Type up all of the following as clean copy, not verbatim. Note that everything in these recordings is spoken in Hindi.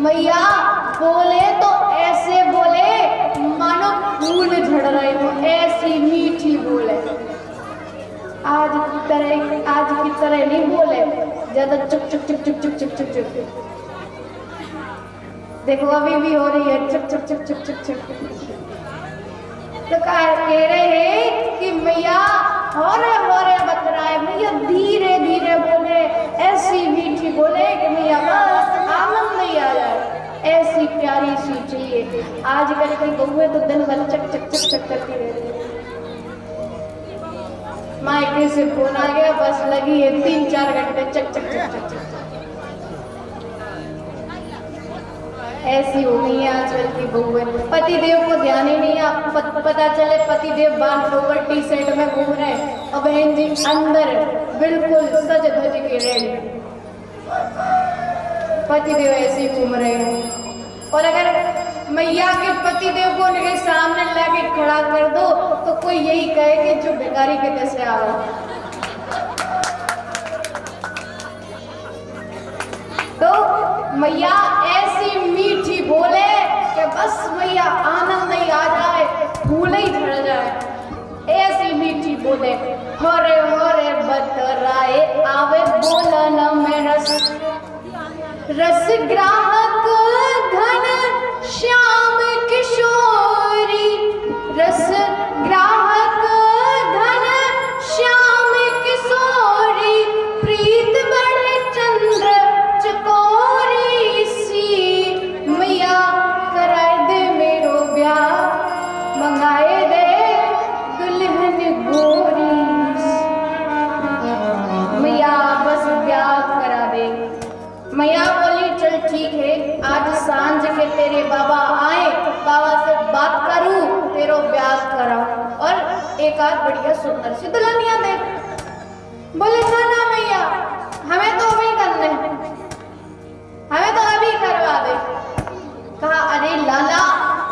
मैया बोले तो ऐसे बोले मानो फूल झड़ रहे हो, ऐसी मीठी बोले। आज की तरह नहीं बोले, ज्यादा चुप चुप चुप चुप चुप चुप चुप चुप। देखो अभी भी हो रही है चुप चुप चुप चुप चुप चुप। तो कह रहे हैं कि मैया हो रहे बतराए, मैया धीरे धीरे बोले, ऐसी मीठी बोले कि मैया बस आनंद नहीं आ जाए, ऐसी प्यारी सी चाहिए। आजकल की बहुएं तो दिन भर चक चक चक चक करती रहती है। मायके से फोन आ गया, बस लगी है 3-4 घंटे चक चक चक चक चक। ऐसी हो गई है आजकल की बहुएं। पतिदेव को ध्यान ही नहीं है। पता चले पतिदेव बाल फ्लोवर टी शर्ट में घूम रहे हैं और बहन जी अंदर बिल्कुल सज धज के रेडी। पतिदेव ऐसे ही घूम रहे हैं। और अगर मैया के पतिदेव को उनके सामने लाके खड़ा कर दो तो कोई यही कहे कि जो भिखारी के कैसे आ रहा। तो मैया ऐसी मीठी बोले कि बस मैया आनंद नहीं आ जाए, फूल ही झड़ जाए। ऐसी मीठी बोले होरे होरे बतराए आवे बोलन में रस ग्राहक घन श्याम किशोरी, रस ग्राहक घन श्याम किशोरी, प्रीत बड़े चंद्र चकोरी सी। मैया कराए दे मेरो ब्याह, मंगाए दे दुल्हन गोरी। मैया बस ब्याह करा दे। मैया बोली चल ठीक है, आज सांझ के तेरे बाबा आए, बाबा से बात करूं, तेरो ब्याह कराऊं और एक आध बढ़िया सुंदर सी दुल्हनिया दे। बोले ना मैया हमें तो अभी करने, हमें तो अभी करवा दे। कहा अरे लाला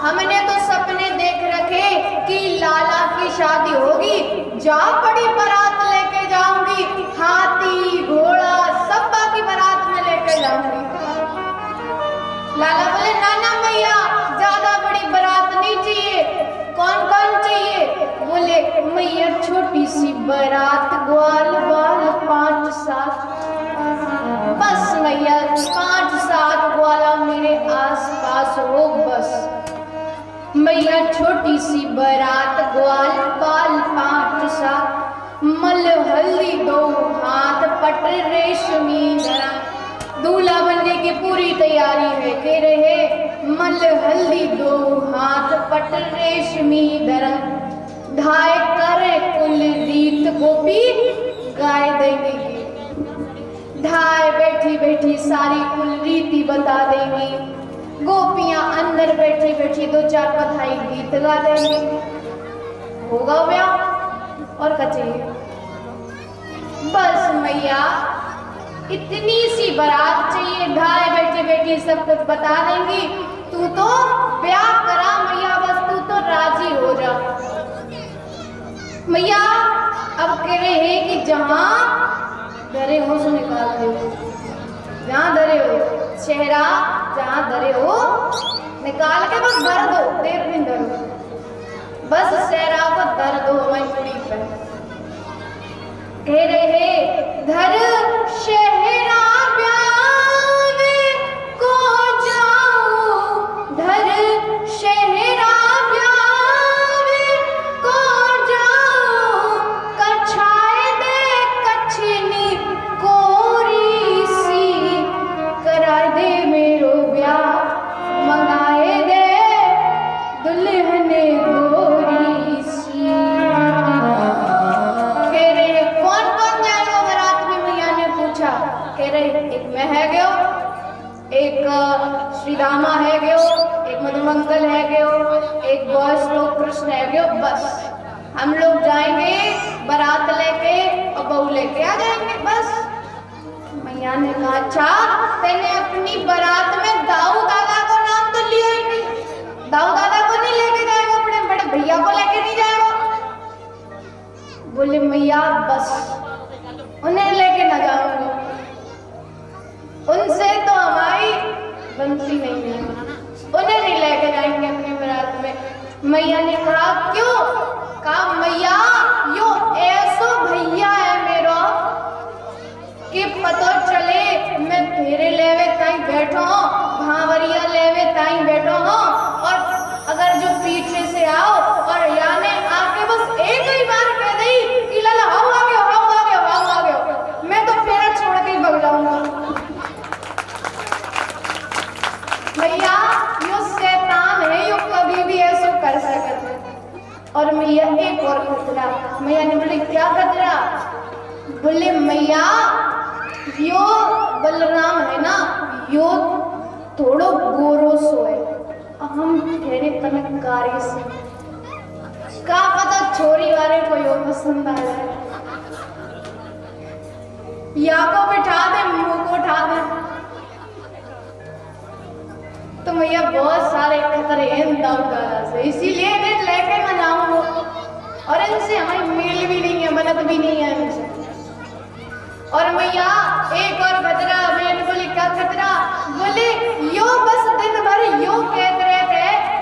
हमने तो सपने देख रखे कि लाला की शादी होगी, जा बड़ी बारात लेके जाऊंगी, हाथी घोड़ा सब बाकी बारात में लेके जाऊंगी। लाला बोले नाना मैया ज्यादा बड़ी बारात नहीं चाहिए। कौन कौन चाहिए? बोले मैया छोटी सी बारात, ग्वाल बाल 5-7, बस मैया 5-7 ग्वाला मेरे आसपास हो बस। मैया छोटी सी बारात, ग्वाल बाल 5-7, मल हल्दी 2 हाथ, पट रेशमी धरा। दूल्हा बनने की पूरी तैयारी है, कह रहे मल हल्दी 2 हाथ, पट रेशमी धरा। धाय करे कुल रीत गोपी गाय देंगे, धाय बैठी बैठी सारी कुल रीति बता देंगी। गोपियां अंदर बैठी बैठी 2-4 बधाई गीत गा देंगे। होगा ब्याह और कचे बस मैया इतनी सी बारात चाहिए, धाय बैठी बैठी सब कुछ बता देंगी। तू तो ब्याह करा मैया, बस तू तो राजी हो जा। मैया अब कह रहे हैं कि जहां धरे हो सो निकाल दो, जहां धरे हो चेहरा, जहां धरे हो निकाल के बस धर दो, देर नहीं धरो, बस चेहरा को धर दो हमारी कुड़ी पर। कह रहे धर शहरा ब्यावे को जाओ, धर शहरा ब्यावे को जाओ, कछाए दे कछनी कोरी सी, कराए दे मेरो ब्याह, मंगाए दे दुल्हन गोरी सी। कह रहे कौन कौन जाएगा बारात में? मैया ने पूछा। कह रहे एक मैं है गयो, एक श्री रामा है गयो, एक मधुमंगल है गयो, एक बॉस लोग कृष्ण है गयो, बस हम लोग जाएंगे बारात लेके और बहू लेके आ जाएंगे बस। मैया ने कहा अच्छा तेने अपनी बारात में दाऊ दादा को नाम तो लिया ही नहीं, दाऊ दादा को नहीं लेके जाएगा, अपने बड़े भैया को लेके नहीं जाएगा। बोले मैया बस उन्हें लेके ना जाऊंगा, उनसे तो हमारी बनती नहीं। बैठो हो, भावरिया लेवे ताई बैठो हो, और अगर जो पीछे से आओ और याने आके बस एक ही बार कह दी कि लाला आओ आ गए, आओ आ गए, आओ आ गए, मैं तो फेरा छोड़ के ही भग जाऊंगा। भैया यो शैतान है, यो कभी भी ऐसा कर सकता है। और मैया एक और खतरा, मैया ने बोले क्या खतरा? बोले मैया यो बलराम है ना, यो थोड़ो गोरो सो है, हम ठहरे तनकारी से, का पता छोरी वाले को यो पसंद आ जाए, या को बिठा दे मुंह को उठा दे। तो मैया बहुत सारे खतरे हैं दाऊदा से, इसीलिए मैं लेके ना जाऊंगा, और इनसे हमारी मेल भी नहीं है, बनत भी नहीं है इनसे। और मैया एक और खतरा, मैंने बोली क्या खतरा? बोले यो बस दिन भर यो कहते रहते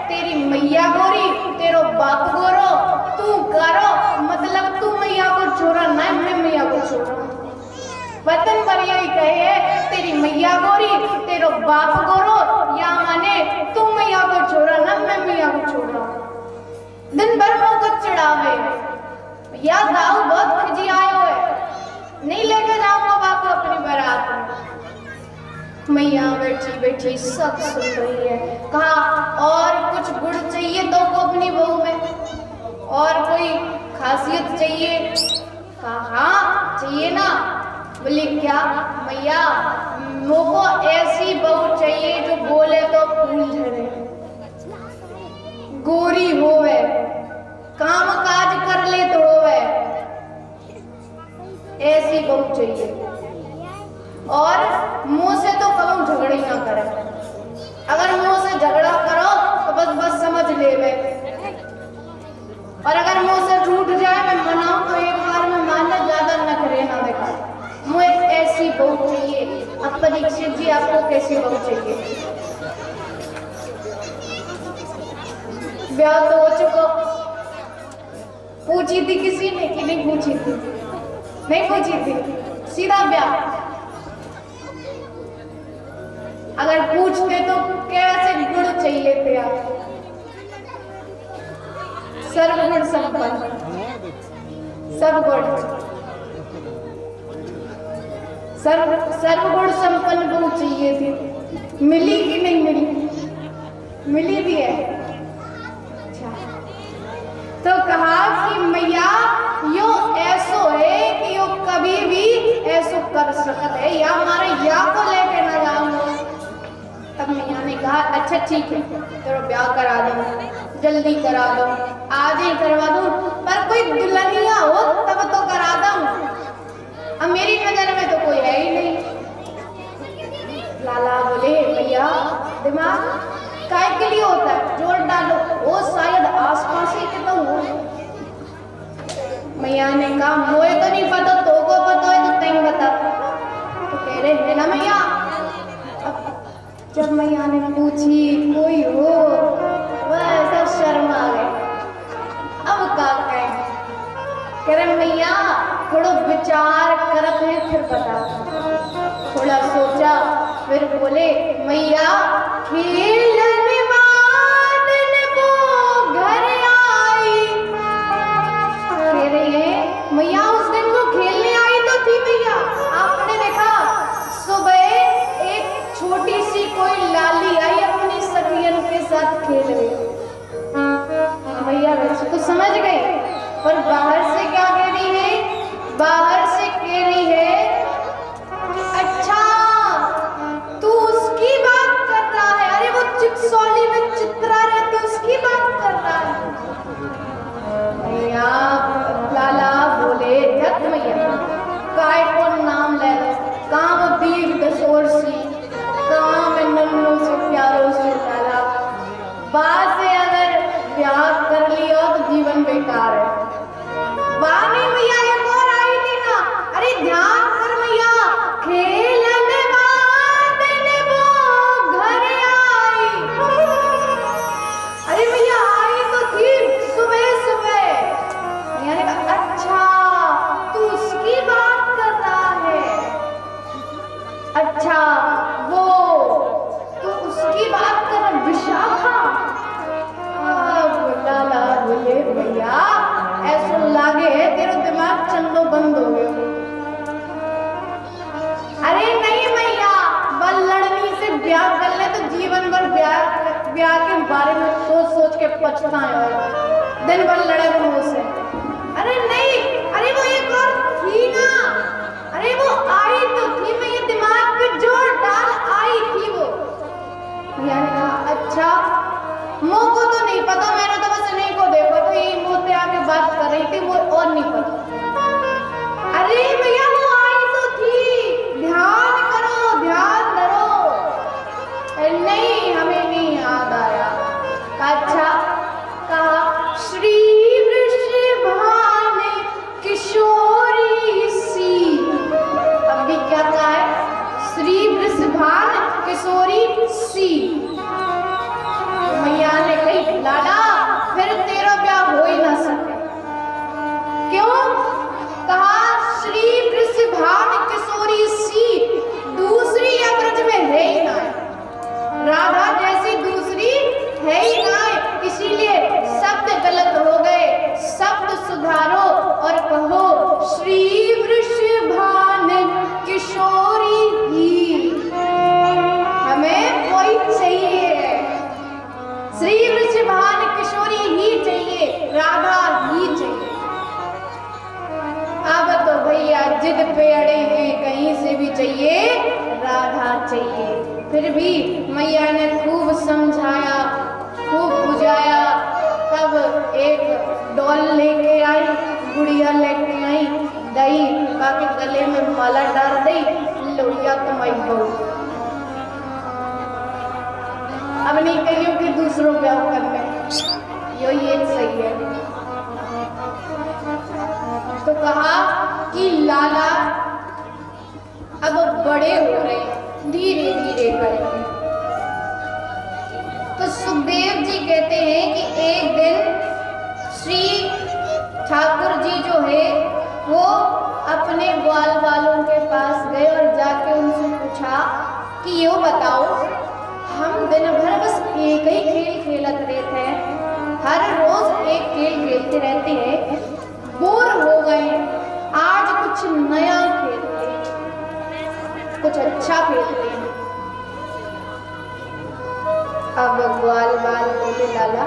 तेरी मैया गोरी, तेरो बाप गोरो, तू करो, मतलब तू मैया को छोड़ा ना, मैं मैया को छोड़ा। वतन पर यही कहे तेरी मैया गोरी, तेरो बाप गोरो, या माने तू मैया को छोड़ा ना, मैं मैया को छोड़ा। दिन भर वो को चढ़ावे, या दाऊ बहुत खिजी आयो है, नहीं लेके जाऊंगा बाप अपनी बारात में। मैया बैठी बैठी सब सुन रही है। कहा और कुछ गुड़ चाहिए तो को अपनी बहू में, और कोई खासियत चाहिए? कहा हाँ चाहिए ना। बोले क्या? मैया मोको ऐसी बहू चाहिए जो बोले तो फूल झरे, गोरी होवे, काम काज कर ले तो होवे, ऐसी बहू चाहिए, और मुंह से तो कभी झगड़े ना करे, अगर मुंह से झगड़ा करो तो बस बस समझ ले वे, और अगर मुंह से टूट जाए मैं मनाऊं तो एक बार में मानना, ज्यादा नखरे ना दिखा। मुझे ऐसी बहू चाहिए। अब परीक्षित जी आपको कैसी बहू चाहिए? ब्याह तो हो चुका, पूछी थी किसी ने कि नहीं पूछी थी? नहीं पूछी थी, सीधा ब्याह। अगर पूछते तो कैसे गुण चाहिए थे आप? सर्वगुण संपन्न, सब गुण, सर्वगुण संपन्न बहू चाहिए थी। मिली कि नहीं मिली? मिली भी है। अच्छा, तो कहा कि मैया यो ऐसो है कि यो कभी भी ऐसो कर सकत है, या हमारे या को लेके ना जाऊंगा। तब मैया ने कहा अच्छा ठीक है, तेरा ब्याह करा दो, जल्दी करा दो, आज ही करवा दूं, पर कोई दुल्हनिया हो तब तो करा दूं, अब मेरी नजर में तो कोई है ही नहीं। लाला बोले भैया दिमाग काय के लिए होता है, जोर डालो, वो शायद आसपास ही के तो हो। मैया ने कहा मोए तो नहीं पता, तो को पता है तो तैं बता। तो कह रहे है ना मैया। जब मैया ने पूछी कोई हो, वह सब शर्म आ गए। अब का कह रहे मैया थोड़ा विचार करत है फिर बता। थोड़ा सोचा फिर बोले मैया खेलने बाद वो घर आई। कह रही है मैया उस दिन वो खेलने आई तो थी मैया, आपने देखा सुबह एक छोटी सी कोई लाली आई अपनी सखियन के साथ खेल रही। भैया वैसे तो समझ गए, पर बाहर से क्या कह रही है? बाहर से कह रही है अच्छा तू उसकी बात कर रहा है, अरे वो चिप्स जिद पे अड़े हैं, कहीं से भी चाहिए राधा चाहिए। फिर भी मैया ने खूब समझाया, खूब बुझाया। तब एक डॉल लेके आई, गुड़िया लेके आई, दही काके गले में माला डाल दी, लोहिया तुम्हारी बहू। अब नहीं कहियो कि दूसरों ब्याह करने, यो ये सही है। तो कहा कि लाला अब बड़े हो रहे, धीरे धीरे करेंगे। तो सुखदेव जी कहते हैं कि एक दिन श्री ठाकुर जी जो है वो अपने ग्वाल वालों के पास गए और जाके उनसे पूछा कि ये बताओ, हम दिन भर बस एक ही खेल खेलत रहते हैं, हर रोज एक खेल खेलते रहते हैं, बोर हो गए, आज कुछ नया खेलते हैं, कुछ अच्छा खेलते हैं। अब ग्वाल बाल बोले लाला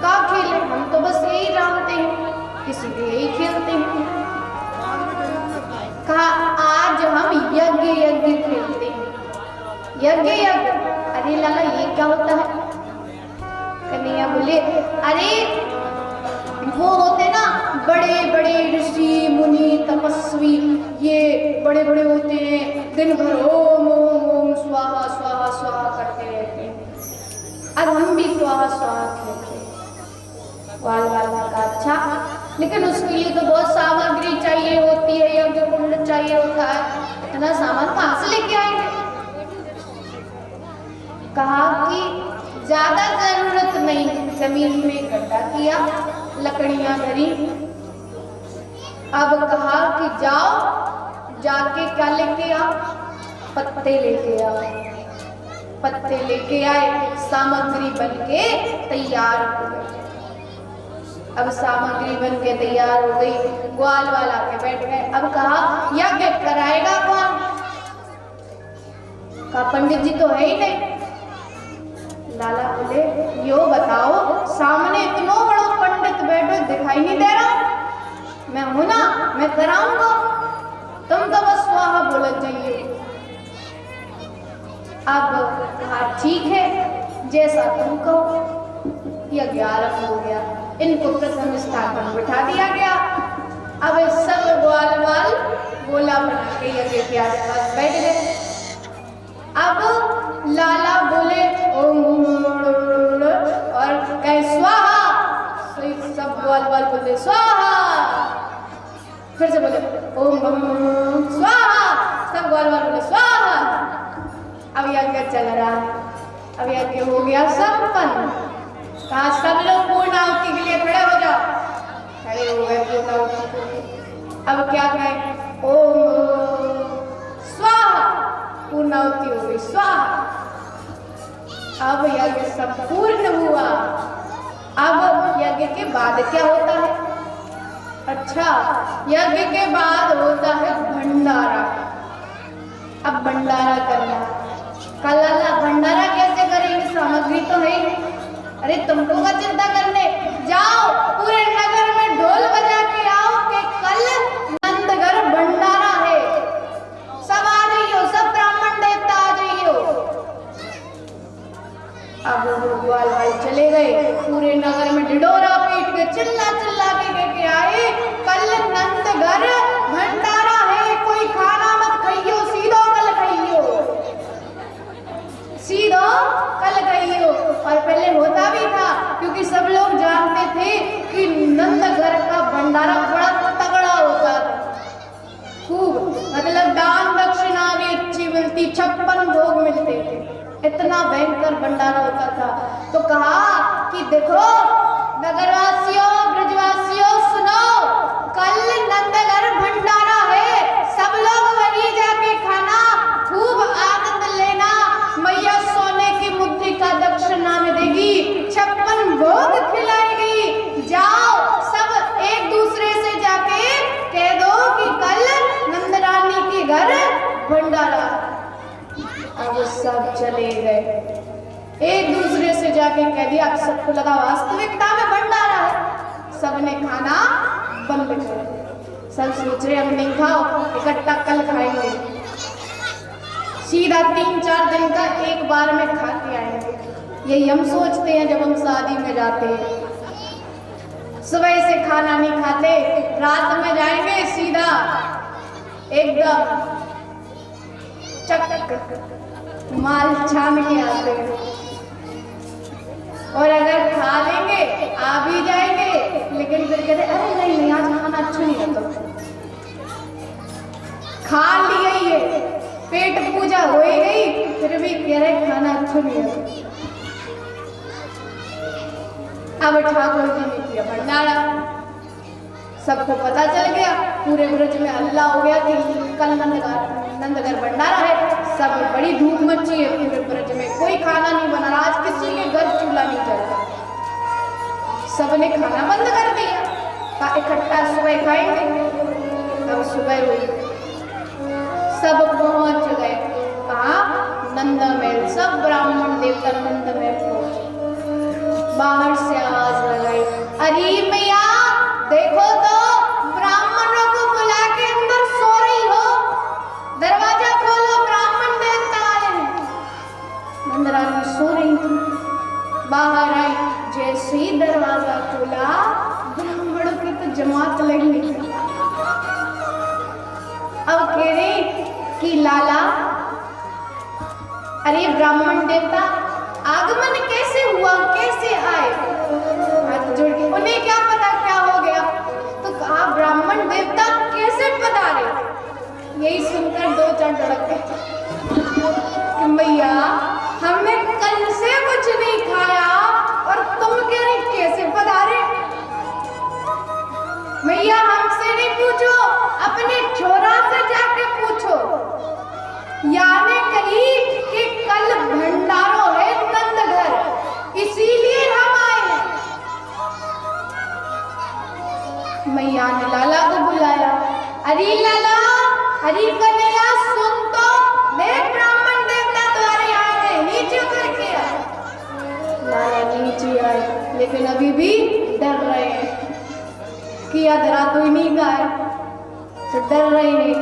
का खेले, हम तो बस यही जानते हैं, इसीलिए यही खेलते हैं। कहा आज हम यज्ञ यज्ञ खेलते हैं। यज्ञ यज्ञ, अरे लाला ये क्या होता है? कन्हैया बोले अरे वो होते ना बड़े बड़े ऋषि मुनि तपस्वी, ये बड़े बड़े होते हैं, दिन भर ओम ओम ओम स्वाहा स्वाहा स्वाहा करते रहते हैं। अब हम भी स्वाहा स्वाहा खेलते हैं। वाला का अच्छा, लेकिन उसके लिए तो बहुत सामग्री चाहिए होती है, यज्ञ कुंड चाहिए होता है, इतना सामान कहाँ से लेके आएंगे? कहा कि ज्यादा जरूरत नहीं, जमीन में गड्ढा किया, लकड़ियां धरी। अब कहा कि जाओ जाके क्या लेके आओ, पत्ते लेके आओ। पत्ते लेके आए, सामग्री बनके तैयार हो गई। अब सामग्री बनके तैयार हो गई, ग्वाल वाला के बैठ गए। अब कहा यज्ञ कराएगा कौन? कहा पंडित जी तो है ही नहीं। लाला बोले यो बताओ, सामने इतना बड़ा पंडित बैठो दिखाई नहीं दे रहा? मैं हूं ना, मैं कराऊंगा, तुम तो बस स्वाहा बोलना चाहिए। अब कहा ठीक है, जैसा तुम कहो। यज्ञ आरंभ हो गया, इनको प्रथम स्थान पर बिठा दिया गया। अब सब ग्वाल वाल गोला बना के यज्ञ के आसपास बैठ गए। अब लाला बोले ओम और कहे स्वाहा, सब ग्वाल वाल बोले स्वाहा। फिर से बोले ओम स्वाहा, सब ग्वाल वाल बोले स्वाहा। अब यज्ञ चल रहा है, अब यज्ञ हो गया संपन्न। कहा सब लोग पूर्णाहुति के लिए खड़े हो जाओ। खड़े हो गए पूर्णाहुति के लिए। अब क्या कहें? ओम स्वाहा, पूर्णाहुति हो गई स्वाहा। अब यज्ञ संपूर्ण हुआ। अब यज्ञ के बाद क्या होता है? अच्छा, यज्ञ के बाद होता है भंडारा। अब भंडारा करना। कल भंडारा कैसे करेंगे? सामग्री तो है ही। अरे तुमको क्या चिंता करने, जाओ पूरे नगर में ढोल बजा के आओ कि कल नंदगढ़ भंडारा है, सब आ जाइयो, सब ब्राह्मण देवता आ जाइयो। अब वो ग्वाल वाल चले गए, पूरे नगर में ढिढोरा पीट के चिल्ला चिल्ला के लेके आए, कल नंदगढ़ भंडारा है, कोई खाना मत खाइयो, सीधो कल खाइयो, सीधो कल खाइयो। और पहले होता भी था, क्योंकि सब लोग जानते थे कि नंदगढ़ का भंडारा बड़ा तगड़ा होता था, खूब, मतलब दान दक्षिणा भी अच्छी मिलती, 56 भोग मिलते थे, इतना भयंकर भंडारा होता था। तो कहा कि देखो नगरवासियों, ब्रजवासियों, सुनो, कल नंदगढ़ भंडारा है, सब लोग वहीं जाके खाना, खूब आनंद लेना, मैया सोने की मुद्रिका दक्षिणा में देगी, 56 भोग खिलाएगी। जाओ सब एक दूसरे से जाके कह दो कि कल नंदरानी के घर भंडारा। अब सब चले गए, एक दूसरे से जाके कह दिया, अब सबको लगा वास्तविकता में भंडारा है। सबने खाना बंद कर दिया, सब सोच रहे अब नहीं खाओ, इकट्ठा कल खाएंगे। सीधा 3-4 दिन का एक बार में खा के आएंगे। यही हम सोचते हैं जब हम शादी में जाते हैं। सुबह से खाना नहीं खाते, रात में जाएंगे सीधा एकदम चक माल छान के आते हैं। और अगर खा लेंगे आ भी जाएंगे, लेकिन फिर कहते अरे नहीं नहीं आज खाना अच्छा नहीं रहता। खा लिया ही है, पेट पूजा हो ही गई, फिर भी कह रहे खाना अच्छा नहीं रहता। अब ठाकुर जी ने किया भंडारा, सबको पता चल गया, पूरे ब्रज में हल्ला हो गया कि कल नंदघर भंडारा है। सब बड़ी धूम मची है पूरे ब्रज में, कोई खाना नहीं बना रहा, आज किसी के घर चूल्हा नहीं चल रहा। सबने खाना बंद कर दिया, का इकट्ठा सुबह खाएंगे। अब सुबह हुई, सब पहुंच गए कहाँ? नंद महल। सब ब्राह्मण देवता नंद महल पहुंचे। बाहर से आवाज लगाई, अरे मैया देखो तो ब्राह्मणों को बुला के अंदर सो रही हो, दरवाजा खोलो, ब्राह्मण देवता आए हैं। नंदरानी सो रही थी, बाहर आई, जैसे ही दरवाजा खोला ब्राह्मणों की तो जमात लगी। अब कह रही कि लाला, अरे ब्राह्मण देवता आगमन कैसे हुआ, कैसे आए? हाथ जोड़ के, उन्हें क्या पता क्या हो गया? तो कहा ब्राह्मण देवता कैसे पधारे? यही सुनकर 2-4 लड़के, मैया हमने कल से कुछ नहीं खाया और तुम कह रही कैसे पधारे? मैया हमसे नहीं पूछो, अपने छोरा से जाके पूछो। याने कही कि कल भंडारो है नंदघर, इसीलिए हम आए हैं। मैया ने लाला को बुलाया, अरे लाला, अरे कन्हैया सुन तो, देख ब्राह्मण देवता तुम्हारे आए हैं, नीचे उतर के आ। लाला नीचे आए, लेकिन अभी भी डर रहे हैं कि अधरा तो ही नहीं गाय, तो डर रहे हैं।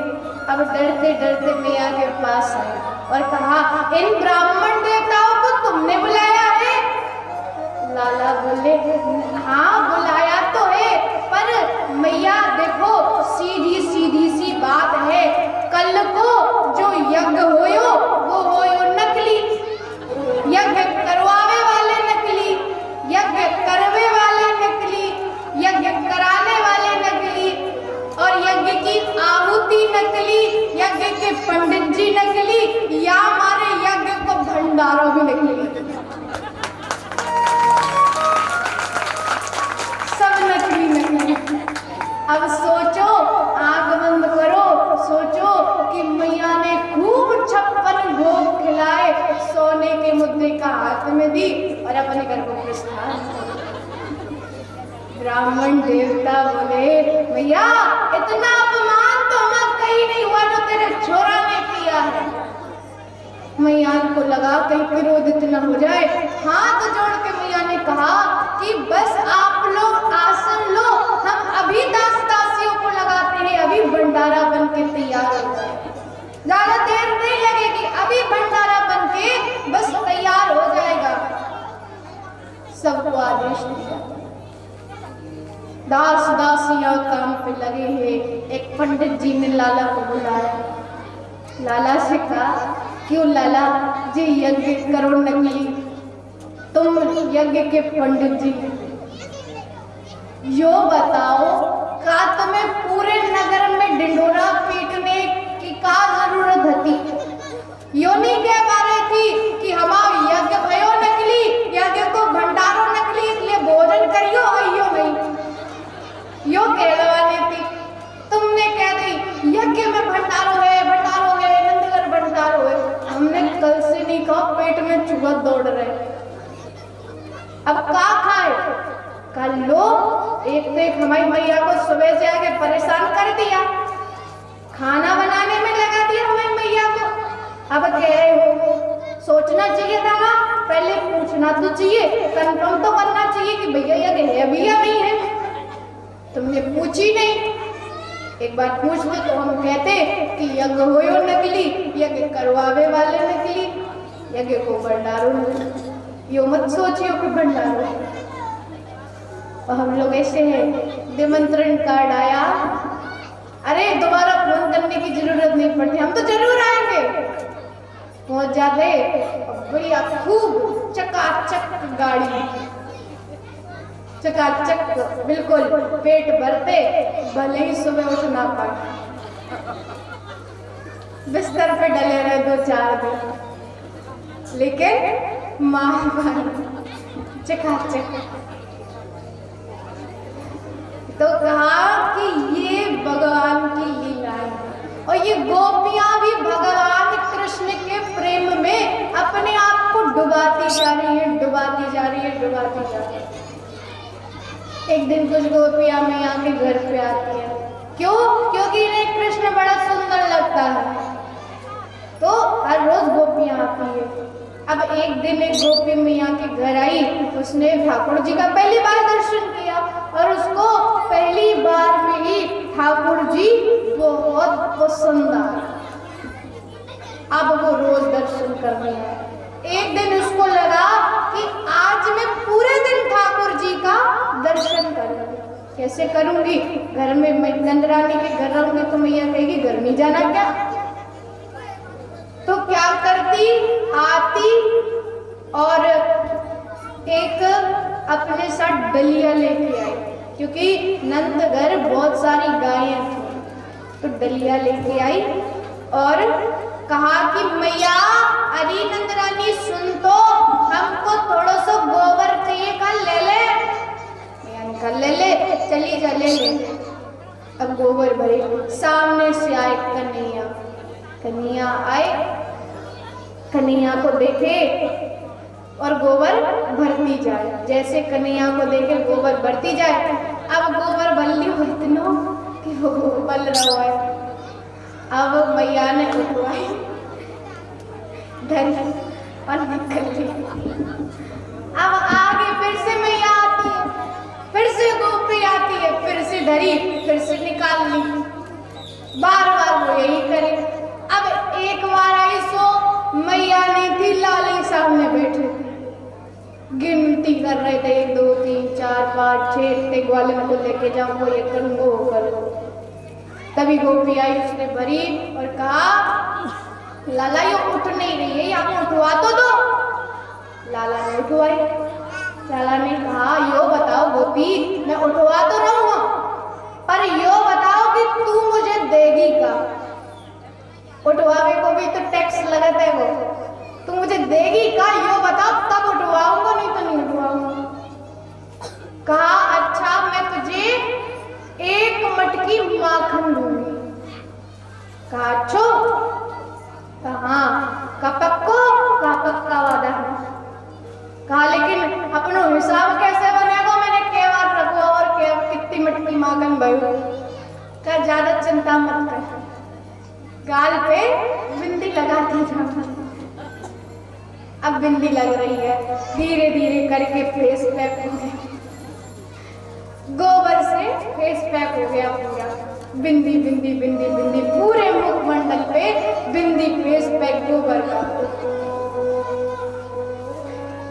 अब डरते डरते मैया के पास आए और कहा, इन ब्राह्मण देवताओं को तुमने बुलाया है? लाला बोले, हाँ बुलाया तो है, पर मैया देखो सीधी सीधी सी बात है, कल को जो यज्ञ होयो वो होयो नकली, यज्ञ करवावे वाले नकली, यज्ञ करवे वाले नकली, यज्ञ कराने वाले नकली, और यज्ञ की आहुति नकली, यज्ञ के पंडित जी नकली, या हमारे यज्ञ को भंडारा भी नकली। सब नकली नकली। अब सोचो, आंख बंद करो, सोचो कि मैया ने खूब 56 भोग खिलाए, सोने के मुद्दे का हाथ में दी और अपने घर को प्रस्थान। ब्राह्मण देवता बोले, भैया इतना अपमान तो हमें कहीं नहीं हुआ जो तेरे छोरा ने किया है। मैया को लगा कहीं क्रोधित न हो जाए, हाथ जोड़ के मैया ने कहा कि बस आप लोग आसन लो, हम अभी दास दासियों को लगाते हैं, अभी भंडारा बन के तैयार हो जाए, ज्यादा देर नहीं लगेगी, अभी भंडारा बन के बस तैयार हो जाएगा। सबको आदेश दिया, दास दासियां काम पे लगे हैं। एक पंडित जी ने लाला को बुलाया, लाला से कहा, क्यों लाला जी यज्ञ करो नकली, तुम यज्ञ के पंडित जी, यो बताओ का तुम्हें पूरे नगर में ढिंढोरा पीटने की का जरूरत थी? यो नहीं कह पा रही थी कि हमारा यज्ञ भयो नकली, यज्ञ को भंडारो नकली, इसलिए भोजन करियो आइयो नहीं, यो कहलवानी थी। तुमने कह दी यज्ञ में भंडारो है, नंदघर भंडारो है। हमने कल से नहीं कहा, पेट में चूहा दौड़ रहे, अब का खाए? कल लो एक तो एक हमारी मैया को सुबह से आके परेशान कर दिया, खाना बनाने में लगा दिया हमारी मैया को। अब कह रहे हो, सोचना चाहिए था ना, पहले पूछना तो चाहिए, कंफर्म तो करना चाहिए कि भैया यज्ञ है अभी या नहीं है। तुमने पूछी नहीं, एक बार पूछते तो हम कहते कि यज्ञ होयो नकली, यज्ञ करवावे वाले नकली, यज्ञ को भंडारो नकली। यो मत सोचियो कि भंडारो। और हम लोग ऐसे हैं, निमंत्रण कार्ड आया, अरे दोबारा फोन करने की जरूरत नहीं पड़ती, हम तो जरूर आएंगे। पहुंच जाते बढ़िया खूब चकाचक गाड़ी, चकाचक बिल्कुल पेट भरते, भले ही सुबह उठ ना पाए, बिस्तर पे डले रहे 2-4 दिन, लेकिन मां चकाचक। तो कहा कि ये भगवान की लीला है और ये गोपियां भी भगवान कृष्ण के प्रेम में अपने आप को डुबाती जा रही है, डुबाती जा रही है, डुबाती जा रही है। एक दिन कुछ गोपियां मैया के घर पे आती है, क्यों? क्योंकि इन्हें कृष्ण बड़ा सुंदर लगता है, तो हर रोज गोपियां आती है। अब एक दिन एक गोपी मैया के घर आई, उसने ठाकुर जी का पहली बार दर्शन किया और उसको पहली बार में ही ठाकुर जी बहुत पसंद आए। अब वो रोज दर्शन करने आए। एक दिन उसको लगा कि आज मैं पूरे दिन ठाकुर जी का दर्शन करूंगी। कैसे करूंगी? घर में मैं नंदरानी के घर रहूंगी तो मैया कहेगी घर नहीं जाना क्या? तो क्या करती, आती और एक अपने साथ डलिया लेके आई, क्योंकि नंद घर बहुत सारी गायें थी, तो डलिया लेके आई और कहा कि मैया, अरे नंदरानी सुन तो, हमको थोड़ा सा गोबर चाहिए, कल ले ले। कल ले ले, चली जा ले ले। अब गोबर भरे, सामने से आए कन्हैया, कन्हैया आए, कन्हैया को देखे और गोबर भरती जाए। जैसे कन्हैया को देखे गोबर भरती जाए, अब गोबर बल्ली इतनो कि वो बल रहा है। अब मैया ने उठवाई, धरी और निकल ली। अब आगे फिर से मैया आती है, फिर से गोपी आती है, फिर से धरी, फिर से निकाल ली। बार बार वो यही करे। अब एक बार आई सो मैया नहीं थी, लाली सामने बैठे थे, गिनती कर रहे थे 1 2 3 4 5 6 ग्वालिन को लेके जाओ, वो ये करूंगा वो करूंगा। तभी गोपी आई, उसने भरी और कहा लाला ये उठ नहीं रही है, यहाँ उठवा तो दो। लाला ने उठवाई। लाला ने कहा यो बताओ गोपी, मैं उठवा तो रहूंगा, पर यो बताओ कि तू मुझे देगी का? उठवावे को भी तो टैक्स लगता है, वो तू मुझे देगी का? यो बताओ तब उठवाऊंगा, नहीं तो नहीं उठवाऊंगा। कहा अच्छा मैं तुझे 1 मटकी माखन दूंगी। कहा अच्छो? कहा पक्को? कहा पक्का वादा है। कहा लेकिन अपनो हिसाब कैसे बनेगा? मैंने क्या बात रखो और क्या कितनी मटकी माखन भाई? कहा ज्यादा चिंता मत कर, गाल पे बिंदी लगाती जाना। अब बिंदी लग रही है, धीरे धीरे करके फेस पैक हो गया, गोबर से फेस पैक हो गया पूरा। बिंदी बिंदी बिंदी बिंदी पूरे मुखमंडल पे बिंदी, फेस पैक गोबर का।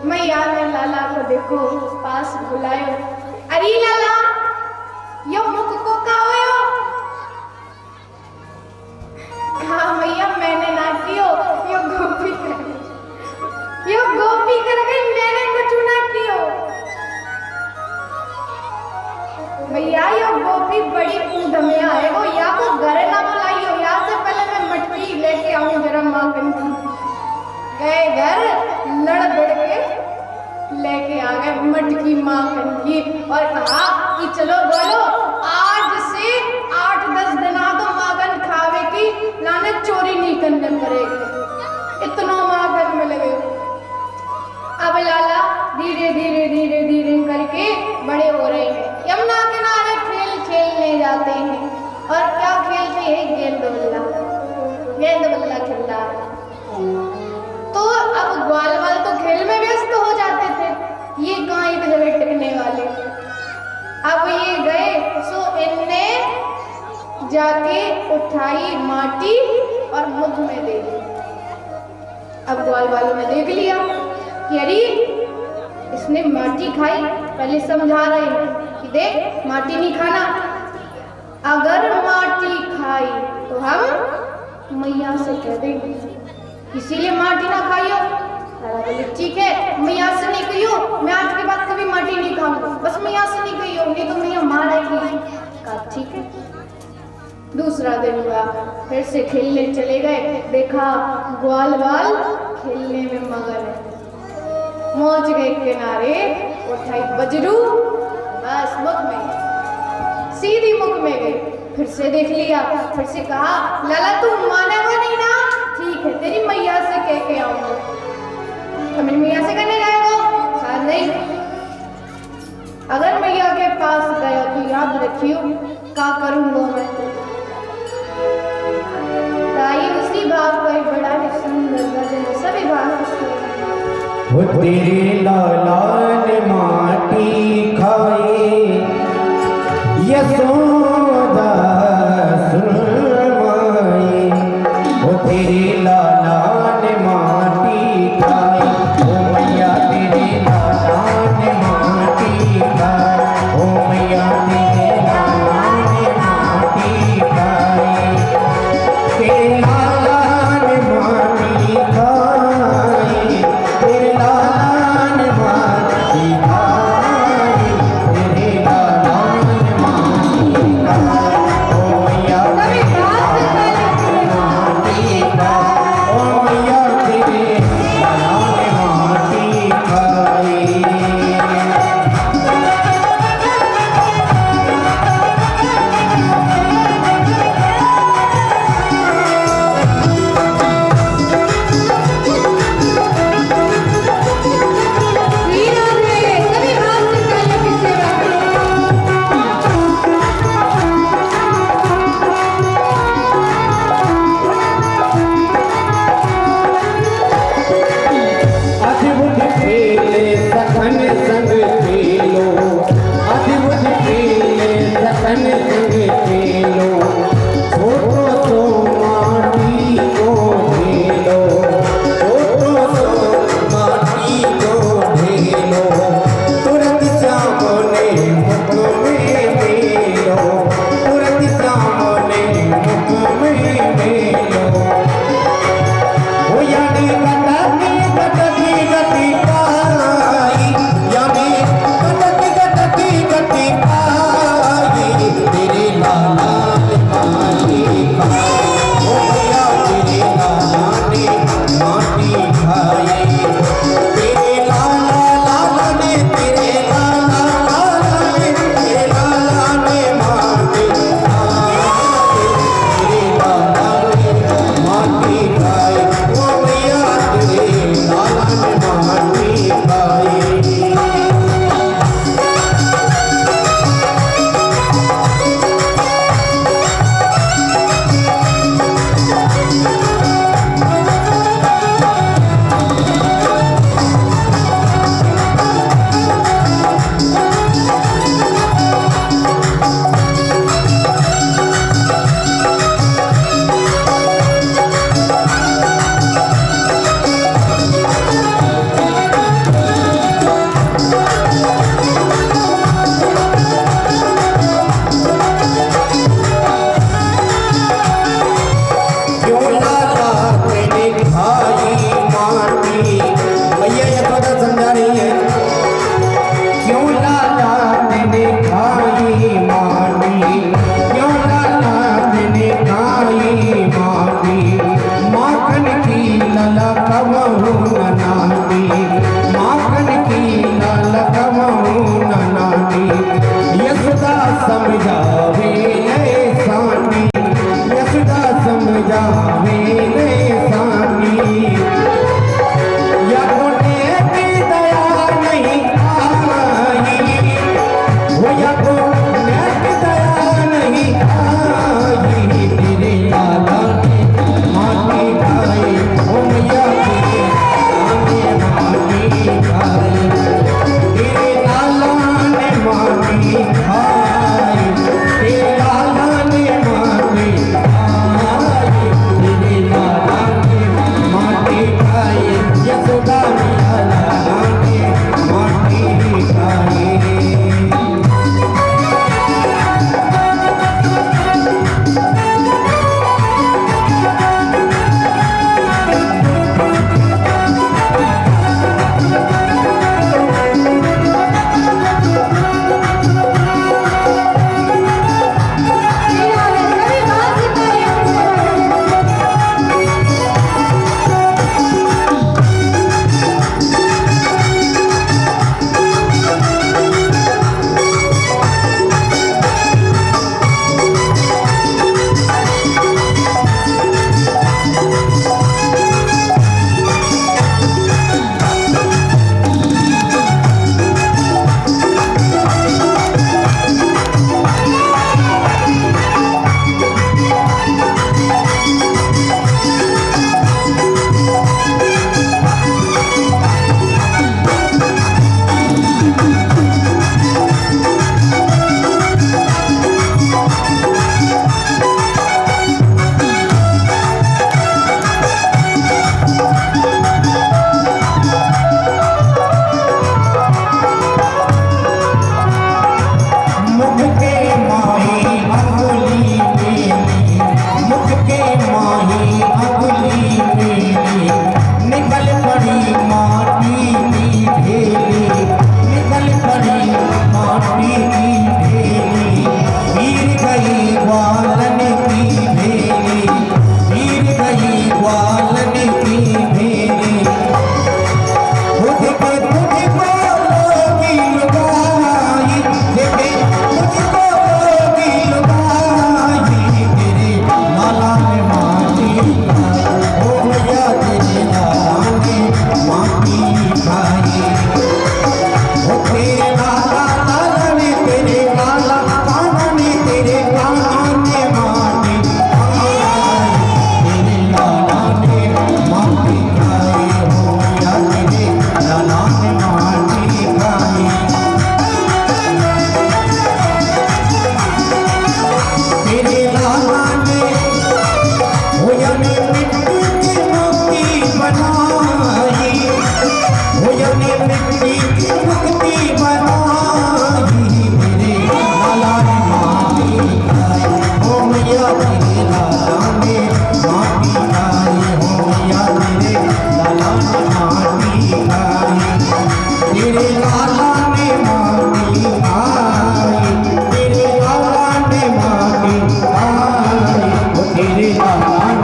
मैया ने लाला को देखो पास बुलायो, अरे लाला यो मुख को का होयो? कहा मैया मैंने ना कियो, यो गोपी कर, यो गोपी कर गई, मैंने कुछ ना कियो। भैया यो गोपी बड़ी ऊंधमिया है, वो या को घर ना बुलाइयो, या से पहले मैं मटकी लेके आऊं जरा माखन की। गए घर, लड़ बड़ के लेके आ गए मटकी माखन की और कहा कि चलो बोलो आज से 8-10 दिन तो माखन खावे की, लाने चोरी नहीं करने पड़ेगी, इतना माखन मिल गए। अब लाला धीरे धीरे धीरे धीरे करके बड़े हो रहे हैं, यमुना किनारे खेल खेलने जाते हैं। और क्या खेलते हैं? गेंद बल्ला, गेंद बल्ला खेलता है। तो अब ग्वाल वाल तो खेल में व्यस्त हो जाते थे, ये कहाँ एक जगह टिकने वाले। अब ये गए और मुख में दे दी। अब ग्वाल वालों ने देख लिया कि अरे इसने माटी खाई। पहले समझा रहे हैं कि देख माटी नहीं खाना, अगर माटी खाई तो हम मैया से कह देंगे, इसीलिए माटी ना खाइयो। बोले ठीक है, मैया से नहीं कहियो, मैं आज के बाद कभी माटी नहीं खाऊंगा, बस मैया से नहीं कहियो, नहीं तो मैया मारेगी। कहा ठीक है। दूसरा दिन हुआ, फिर से खेलने चले गए, देखा ग्वाल वाल खेलने में मगन है। पहुंच गए किनारे, उठाई बजरू, बस मुख में, सीधी मुख में गई। फिर से देख लिया, फिर से कहा लाला तू मानेगा नहीं ना, ठीक है तेरी मैया से कह के आऊंगा। मेरी मैया से कहने जाएगा? कहा नहीं, अगर मैया के पास गया तो याद रखियो क्या करूंगा मैं। ताई उसी भाव का एक बड़ा ही सुंदर भजन सभी भाव वो तेरे लाला ने माटी खाई यशोदा सुरमाई। वो तेरे लाला ने माटी खाई, ओ मैया तेरे लाला ने माटी खाई, ओ मैया तेरे लाला ने माटी खाई। तेरे लाला ने माटी खाई, तेरे लाला ने माटी खाई, तेरे लाला ने माटी खाई, ओ मैया तेरे लाला ने माटी खाई, ओ मैया तेरे लाला ने माटी खाई। अद्भुत खेले सखन संग खेलो, अद्भुत खेले सखन संग खेलो, छोटो सो माटी को ढेलो, छोटो सो माटी को ढेलो, तुरंत सामने मुख में मेलो, तुरंत सामने मुख में मेलो। ओ यानी गटकी गटकी पाई, यानी गटकी गटकी पाई, तेरे लाला ने माटी खाई, ओ मैया तेरे लाला ने माटी खाई, तेरे लाला लाला ने तेरे लाला लाला ने तेरे लाला ने माटी खाई, तेरे लाला ने माटी खाई, ओ मैया तेरे लाला ने माटी खाई। क्यों लाला तेने खाई माटी, भैया ये थोड़ा समझा रही है। क्यों लाला तेने खाई माटी, क्यों लाला तेने खाई माटी, माखन की लाला कबहू न नाटी, माखन की लाला कबहू न नाटी। यशोदा समझावे नए सानी, यशोदा समझावे नए सानी, या कोने की दया नहीं आई, वो या कोने की दया नहीं आई, तेरे लाला ने माटी खाई, ओ मैया तेरे लाला ने माटी खाई, तेरे लाला ने माटी खाई, तेरे लाला ने माटी खाई,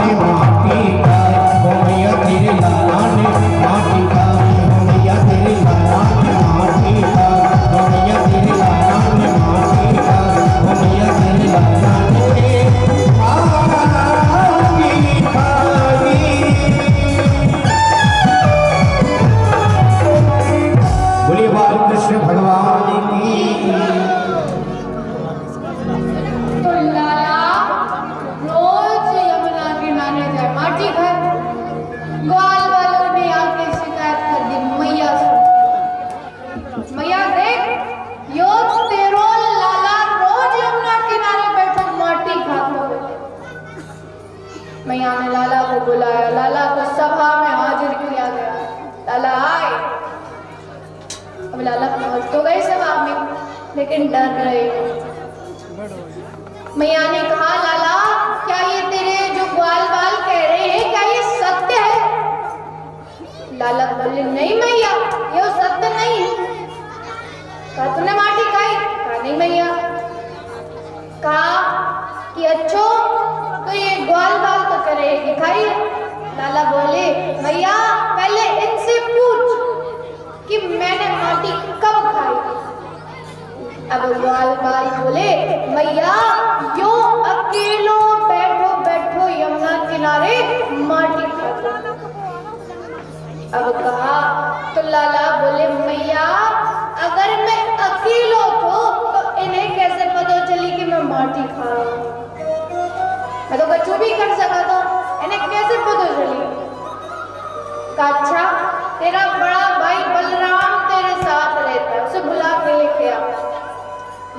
ने माटी का ओ मैया तेरे लाला ने माटी का ओ मैया तेरे लाला ने माटी का ओ मैया तेरे लाला ने माटी का ओ मैया तेरे लाला ने बोलिए बालकृष्ण भगवान की। तो लाला रोज यमुना किनारे जाए माटी घर। ग्वाल वालों ने आके शिकायत कर दी मैया से, मैया देख यो तेरो लाला रोज यमुना किनारे बैठो माटी खाता है। मैया ने लाला को बुलाया, लाला को सभा में हाजिर किया गया। लाला आए। अब लाला पहुंच तो गए सभा में, लेकिन डर रहे। मैया ने कहा लाला क्या ये तेरे जो ग्वाल बाल कह रहे हैं क्या ये सत्य है? लाला बोले नहीं मैया ये सत्य नहीं है। कहा तूने माटी खाई? कहा नहीं मैया। कहा कि अच्छो तो ये ग्वाल बाल तो कह रहे हैं कि खाई। लाला बोले मैया पहले इनसे पूछ कि मैंने माटी कब खाई। अब ग्वाल बाल बोले मैया यो अकेलो बैठो बैठो यमुना किनारे माटी खाते। अब कहा तो लाला बोले मैया अगर मैं अकेलो तो इन्हें कैसे पता चली कि मैं माटी खा रहा हूं? मैं तो कछु भी कर सका था, इन्हें कैसे पता चली? कहा अच्छा तेरा बड़ा भाई बलराम तेरे साथ रहता है, उसे बुला के लेके आ।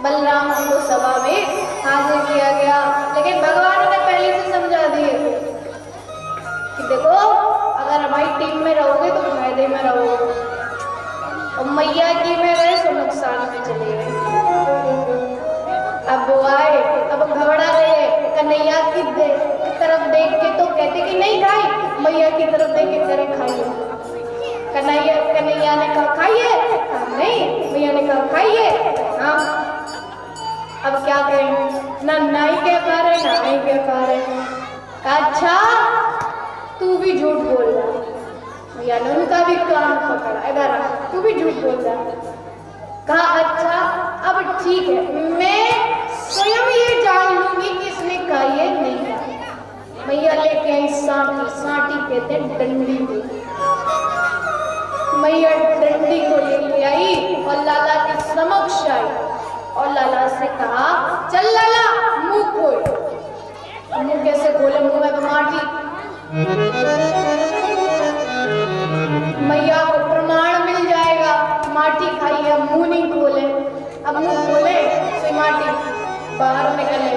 बलराम को सभा में हाजिर किया गया, लेकिन भगवान ने पहले से समझा दिए कि देखो अगर हमारी टीम में रहोगे तो फायदे में रहोगे और मैया की में रहे तो नुकसान में चले गए। अब वो आए, अब घबरा गए। कन्हैया की तरफ देख के तो कहते कि नहीं खाई, मैया की तरफ देख के करे खाइए। कन्हैया ने कहा खाइए, नहीं। मैया ने कहा खाइए, हाँ। अब क्या करें, ना नाई क्या खा रहे ना नहीं क्या खा रहे। अच्छा तू भी झूठ बोल रहा। मैया ने उनका भी कान पकड़ा, इधर आ, तू भी झूठ बोल रहा। कहा अच्छा अब ठीक है मैं स्वयं ये जान लूंगी कि इसने खाई है नहीं खाई। मैया लेके आई सांटी, सांटी कहते हैं डंडी को। मैया डंडी को लेके आई और लाला के समक्ष आई और लाला से कहा चल लाला मुंह खोल। मुंह कैसे खोले, मुंह में तो माटी। मैया को प्रमाण मिल जाएगा माटी खाई है, मुंह नहीं खोले। अब मुंह खोले तो माटी बाहर निकले।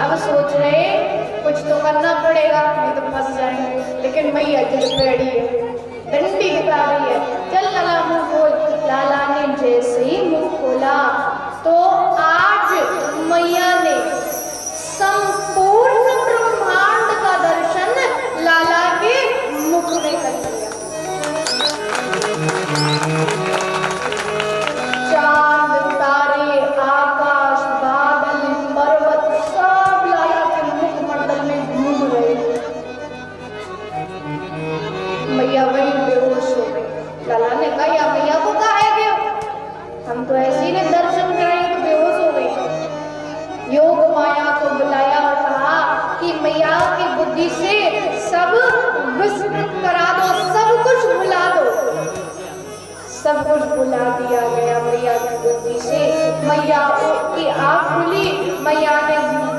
अब सोच रहे कुछ तो करना पड़ेगा नहीं तो फंस जाएंगे, लेकिन मैया दिल पेड़ी है, डंडी दिखा रही है। चल लाला मुंह खोल। लाला ने जैसे ही मुंह खोला तो आज मैया ने संपूर्ण ब्रह्मांड का दर्शन लाला के मुख में कर लिया। चांद तारे आकाश बादल पर्वत सब लाला के मुखमंडल में घूम रहे। मैया वही बेहोश हो गई। लाला ने कहा या मैया को कहा है कि हम तो ऐसे ही दर्शन कराएंगे तो बेहोश हो गई। योग माया को बुलाया और कहा कि मैया की बुद्धि से सब विस्मृत करा दो, सब कुछ भुला दो। सब कुछ भुला दिया गया मैया की बुद्धि से। मैया की आंख खुली, मैया ने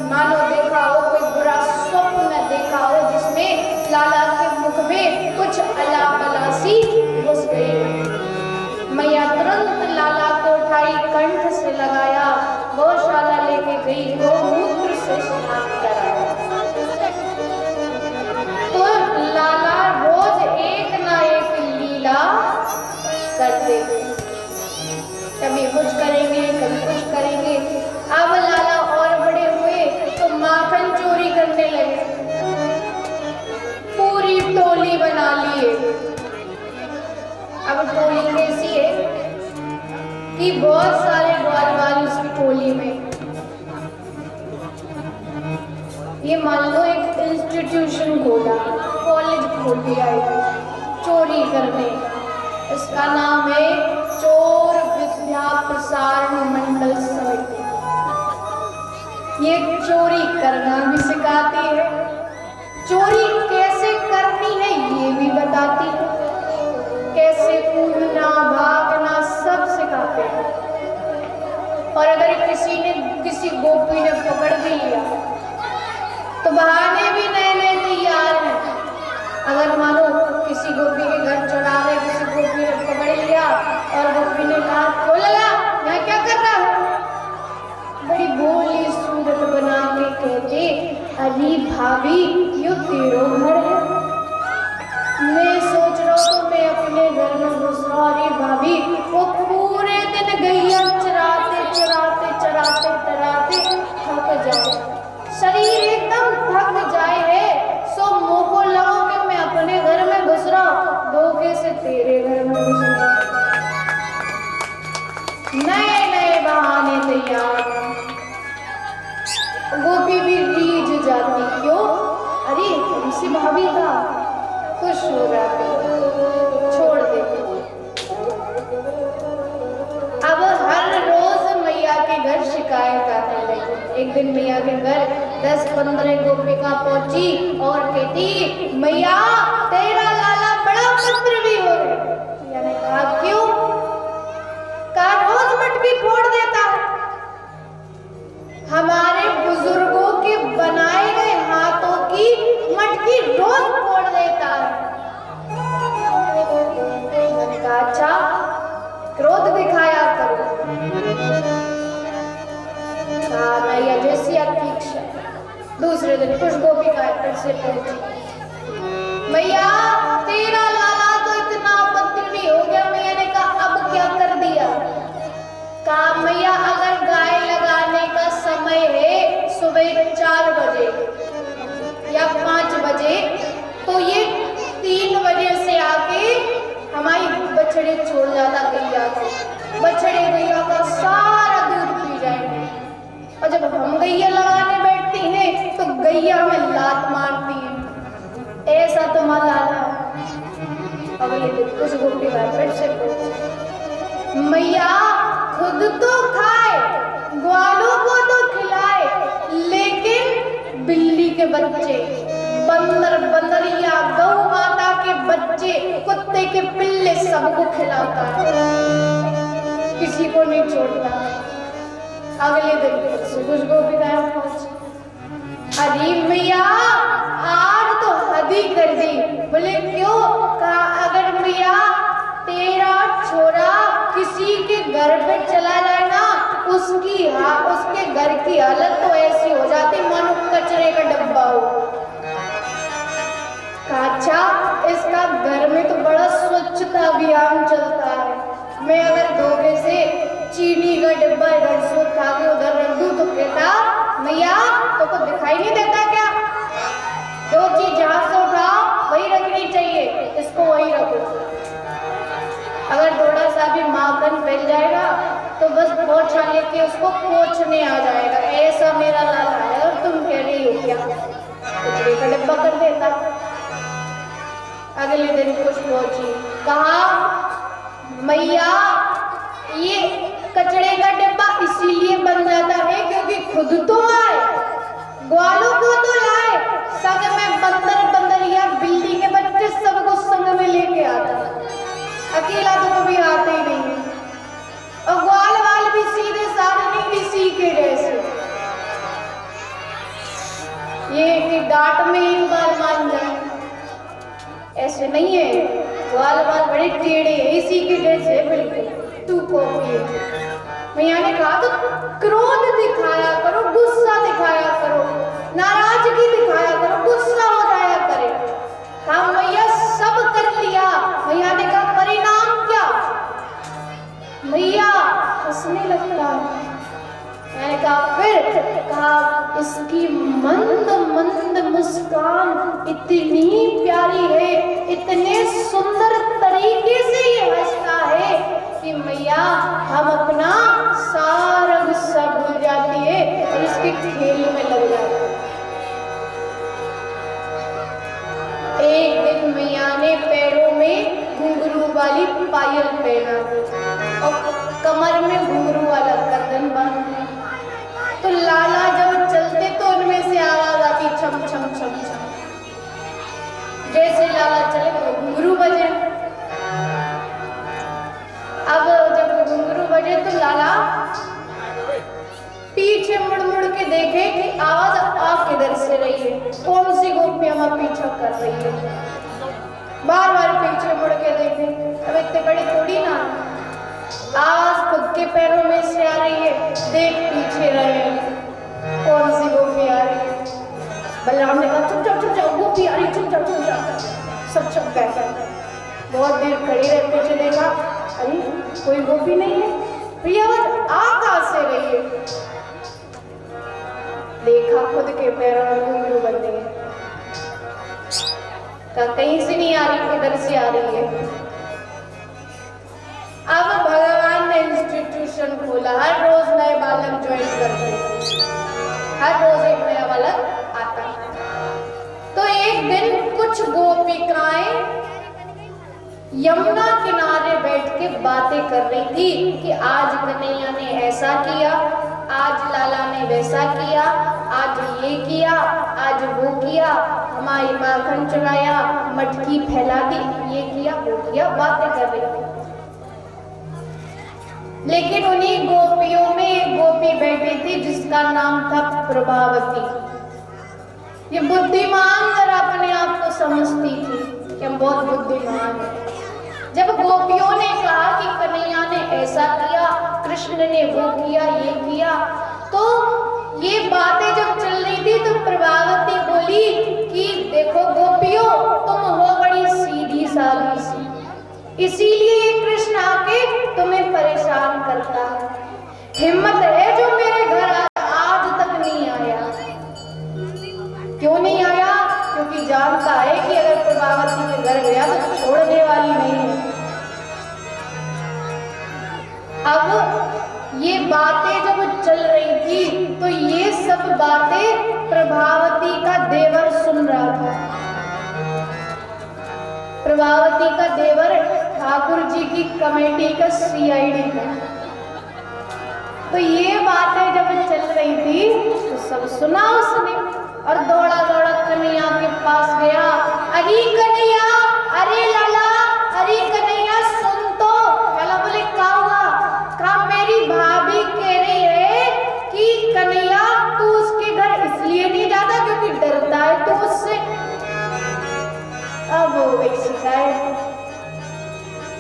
मानो देखा हो कोई बुरा स्वप्न देखा हो जिसमें लाला के मुख में कुछ अलापलासी घुस गई। मैया तुरंत लाला को उठाई, कंठ से लगाया, गौशाला लेके गई, गौमूत्र से स्नान कराया। तो लाला रोज एक ना एक लीला करते थे, कभी कुछ करेंगे कभी कुछ करेंगे। अब लाला और बड़े ये मान लो एक इंस्टीट्यूशन खोला, कॉलेज खोल दिया चोरी करने, इसका नाम है चोर विद्या प्रसारण मंडल समिति। ये चोरी करना भी सिखाती है, चोरी कैसे करनी है ये भी बताती है, कैसे कूदना भागना सब सिखाते हैं। और अगर किसी गोपी ने पकड़ भी लिया तो बहाने भी नए नए तैयार हैं। अगर मानो किसी गोपी के घर चढ़ा रहे, किसी गोपी ने पकड़ लिया और गोपी ने कहा खोला यहाँ क्या कर रहा है, बड़ी भोली सूरत बना के कहते अरे भाभी यो तेरो घर है। मैं सोच रहा हूँ तो मैं अपने घर में घुस रहा, अरे भाभी वो पूरे दिन गैया चराते चराते चराते चराते थक जाए, शरीर एकदम थक जाए है, सो मुंह को लगो कि मैं अपने घर में घुस रहा हूँ, धोखे से तेरे घर में घुस रहा, नए नए बहाने तैयार। गोपी भी रीझ जाती, क्यों, अरे तुमसे भाभी का खुश हो जाती, छोड़ देती। अब हर रोज मैया के घर शिकायत आने लगी। एक दिन मैया के घर 10-15 गोपिका पहुंची और कहती मैया तेरा लाला बड़ा उपद्रवी हो गया। मैया ने कहा क्यों, कहा रोज मटकी फोड़ देता है, हमारे बुजुर्गों के बनाए गए हाथों की मटकी रोज फोड़ देता है। मैंने कहा अच्छा क्रोध दिखाया करो। मैया जैसी आपकी इच्छा। दूसरे दिन कुछ गोपिका फिर से पहुंची, मैया तेरा लाला तो इतना उपद्रवी हो गया। मैया ने कहा अब क्या कर दिया, कहा मैया अगर गाय लगाने का समय है सुबह 4 बजे या 5 बजे तो ये 3 बजे से आके हमारी बछड़े छोड़ जाता गैया को, बछड़े गैया का सारा दूध पी जाएंगे, और जब हम गैया लगाने बैठती हैं तो गैया हमें लात मारती है। ऐसा तुम्हारा लाला। अगले दिन कुछ गोपी फिर से पूछे, मैया खुद तो खाए, ग्वालों को तो खिलाए, लेकिन बिल्ली के बच्चे, बंदर बंदरिया, गौ माता के बच्चे, कुत्ते के पिल्ले सबको खिलाता है, किसी को नहीं छोड़ता। अगले दिन कुछ गोपिकाएं पहुंची, अरे मैया आज तो हद ही कर दी। बोले क्यों, कहा अगर मैया तेरा छोरा किसी के घर पे चला जाए ना, उसके घर की हालत तो ऐसी हो जाती मानो कचरे का डब्बा हो। अच्छा इसका घर में तो बड़ा स्वच्छता अभियान चलता है, मैं अगर धोखे से चीनी का डिब्बा इधर से उठा के उधर रख दूं तो कहता मैया तो को दिखाई नहीं देता क्या, जो चीज जहां से उठाओ वही रखनी चाहिए, इसको वही रखो। अगर थोड़ा सा भी माखन फैल जाएगा तो बस पोछा लेके उसको पोछने आ जाएगा, ऐसा मेरा लाला है। और तुम कह रही हो क्या, कचरे का डिब्बा कर देता। अगले दिन कुछ पहुंची, कहा मैया ये कचरे का डिब्बा इसीलिए बन जाता है क्योंकि खुद तो आए, ग्वालों को तो लाए, संग में बंदर बंदरिया बिल्ली के बच्चे सबको संग में लेके आता, अकेला तो कभी आता ही नहीं है। और ग्वाल वाल भी सीधे साधे नहीं, इसी के जैसे, ये कि डांट में एक बार मान जाए, ऐसे नहीं है। ग्वाल वाल बड़े टेढ़े, इसी के जैसे बिल्कुल तू कॉपी। मैया ने कहा तो क्रोध दिखाया करो, गुस्सा दिखाया करो, नाराजगी दिखाया करो, गुस्सा हो जाया करे। कहा मैया सब कर लिया। मैया ने कहा परिणाम क्या, मैया हंसने लगता है। मैंने कहा फिर, कहा इसकी मंद मंद मुस्कान इतनी प्यारी है, इतने सुंदर तरीके से ये हंसता है कि मैया हम अपना सारा गुस्सा भूल जाती है और इसके खेल में लग जाते हैं। पायल पहना और कमर में घुंघरू वाला गर्दन बांधा। तो लाला जब चलते तो उनमें से आवाज आती छम छम छम छम। जैसे लाला चले तो घुंघरू बजे। अब जब घुंघरू बजे तो लाला पीछे मुड़ मुड़ के देखे कि आवाज आ किधर से रही है, कौन सी गोपियां वहां पीछा कर रही है। बार बार पीछे मुड़ के देखे, अब इतने बड़े थोड़ी ना, आवाज खुद के पैरों में से आ रही है। देख पीछे रहे कौन सी गोपी आ रही है। बलराम ने कहा चुप चाप गोपी आ रही, चुप चाप। सब चुप गए। बहुत देर खड़ी रहे, पीछे देखा अरे कोई गोपी नहीं है, ये आवाज आ कहां से रही है। देखा खुद के पैरों में घुंघरू बंधे हैं, कहीं से नहीं आ रही, किधर से आ रही है। अब भगवान ने इंस्टीट्यूशन खोला, हर रोज नए बालक ज्वाइन करते, हर रोज एक नया बालक आता। तो एक दिन कुछ गोपिकाएं यमुना किनारे बैठ के बातें कर रही थी कि आज कन्हैया ने ऐसा किया, आज लाला ने वैसा किया, आज ये किया, आज वो किया, हमारी माखन चुराया, मटकी फैला दी, ये किया वो किया, बातें कर रही थी। लेकिन उन्हीं गोपियों में एक गोपी बैठी थी जिसका नाम था प्रभावती। ये बुद्धिमान जरा अपने आप को समझती थी कि हम बहुत बुद्धिमान हैं। जब गोपियों ने कहा कि कन्हैया ने ऐसा किया, कृष्ण ने वो किया, ये किया, तो ये बातें जब चल रही थी तो प्रभावती बोली कि देखो गोपियों, तुम हो बड़ी सीधी सादी सी, इसीलिए ये कृष्ण आके तुम्हें परेशान करता है। हिम्मत है जो मेरे घर आज तक नहीं आया। क्यों नहीं आया? क्योंकि जानता है कि अगर प्रभावती के घर गया तो छोड़ने वाली नहीं है। अब ये बातें जब चल रही थी तो ये सब बातें प्रभावती का देवर सुन रहा था। प्रभावती का देवर ठाकुर जी की कमेटी का CID था। तो ये बातें जब चल रही थी तो सब सुना उसने और दौड़ा दौड़ा कन्हैया के पास गया। अरे कन्हैया, अरे लाला, अरे कन्हैया सुन तो। लाला बोले क्या हुआ? कहा मेरी भाभी कह रही है कि कन्हैया तू उसके घर इसलिए नहीं जाता क्योंकि डरता है तू उससे। अब हो गई शिकायत।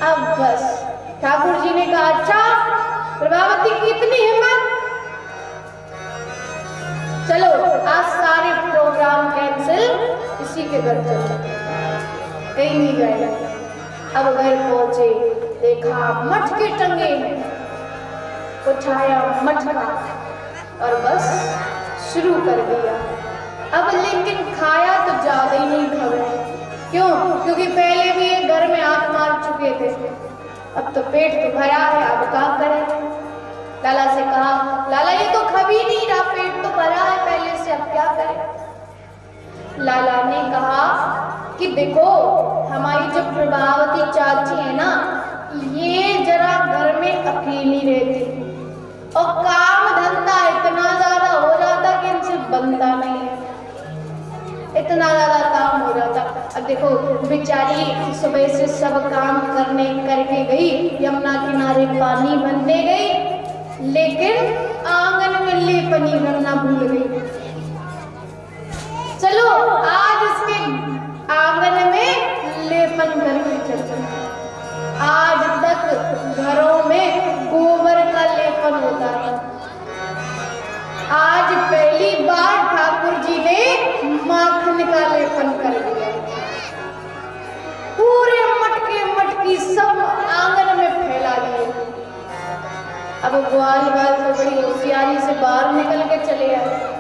अब बस ठाकुर जी ने कहा अच्छा प्रभावती की इतनी हिम्मत, चलो आज सारे प्रोग्राम कैंसिल, इसी के घर चलो। कहीं नहीं गए। अब घर पहुंचे, देखा मटके टंगे हैं, उठाया मटका और बस शुरू कर दिया। अब लेकिन खाया तो ज्यादा ही नहीं खाया। क्यों? क्योंकि पहले भी एक घर में हाथ मार चुके थे। अब तो पेट तो भरा है, अब क्या करें? लाला से कहा लाला ये तो कभी नहीं रहा, पेट तो भरा है पहले से, अब क्या करें? लाला ने कहा कि देखो हमारी जो प्रभावती चाची है ना, ये जरा घर में अकेली रहती और काम धंधा इतना ज्यादा हो जाता कि इनसे बनता नहीं है, इतना ज्यादा काम हो जाता। अब देखो बेचारी सुबह से सब काम करके गई, यमुना किनारे पानी भरने गई, लेकिन आंगन में लेपनी करना भूल गई। चलो आज इसके आंगन में लेपन करके चलते। आज तक घरों में गोबर का लेपन होता है, आज पहली बार ठाकुर जी ने माखन का लेपन कर दिया। पूरे मटकी सब आंगन में फैला दिए। अब ग्वाल बाल तो बड़ी होशियारी से बाहर निकल के चले आए।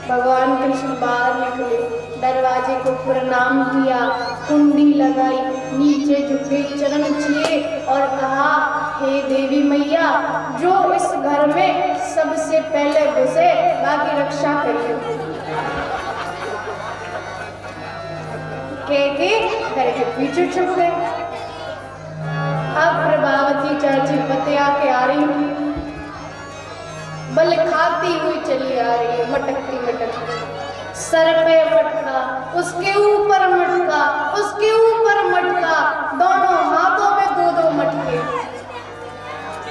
भगवान कृष्ण बाहर निकले, दरवाजे को प्रणाम किया, कुंडी लगाई, नीचे झुके, चरण छुए और कहा हे देवी मैया, जो इस घर में सबसे पहले घुसे बाकी रक्षा करिए। कह के घर के पीछे छुप गए। अब प्रभावती चाची पतिया के आ रही थी, बल खाती हुई चली आ रही है, मटकती मटकती, सर पे मटका, उसके ऊपर मटका, उसके ऊपर मटका, दोनों हाथों में दो दो मटके,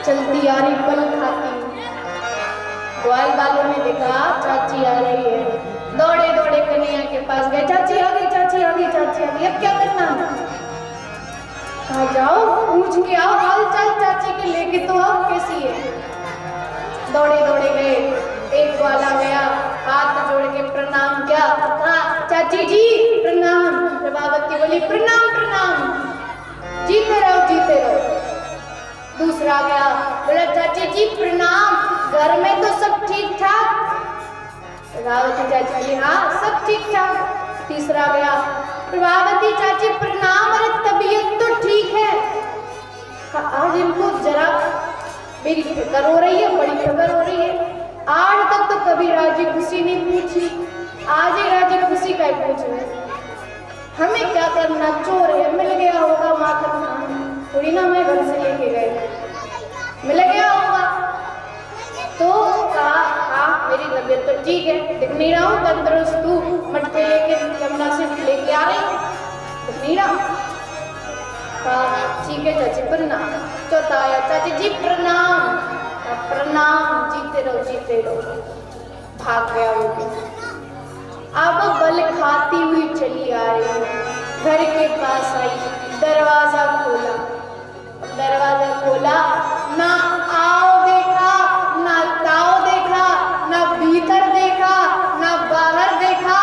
चलती आ रही बल खाती। ग्वाल वालों ने देखा चाची आ रही है, दौड़े दौड़े कन्हैया के पास गए, चाची आ गई, चाची आ गई, चाची आ गई, अब क्या करना है? कहा जाओ पूछ के आओ हाल चाल चाची के, लेके तो आओ कैसी है। दौड़े दौड़े गए, एक ग्वाला गया, हाथ जोड़ के प्रणाम किया, कहा चाची जी प्रणाम। प्रभावती बोली प्रणाम प्रणाम, जीते रहो जीते रहो। दूसरा गया, बोला चाची जी प्रणाम, घर में तो सब ठीक ठाक? प्रभावती चाची बोली हाँ सब ठीक ठाक। तीसरा गया, प्रभावती चाची प्रणाम, अरे तबीयत तो ठीक है? आज इनको जरा मेरी फिक्र हो रही है, बड़ी फिक्र हो रही है। आज तक तो कभी राजी खुशी नहीं पूछी, आज ही राजी खुशी का ही पूछ रहे। हमें क्या करना, चोर है, मिल गया होगा माखन खाने, थोड़ी ना मैं घर से लेके गए, मिल गया होगा। तो कहा हाँ मेरी तबीयत तो ठीक है, दिख नहीं रहा हूँ तंदुरुस्त, तू मटके लेके यमुना से लेके आ रही, दिख नहीं रहा। ठीक है चाची प्रणाम। चौथा आया, चाची जी प्रणाम। प्रणाम, जीते रहो जीते रहो। भाग गया वो भी। अब बल खाती हुई चली आ रही है, घर के पास आई, दरवाजा खोला, दरवाजा खोला, ना आओ देखा, ना ताओ देखा, ना भीतर देखा, ना बाहर देखा,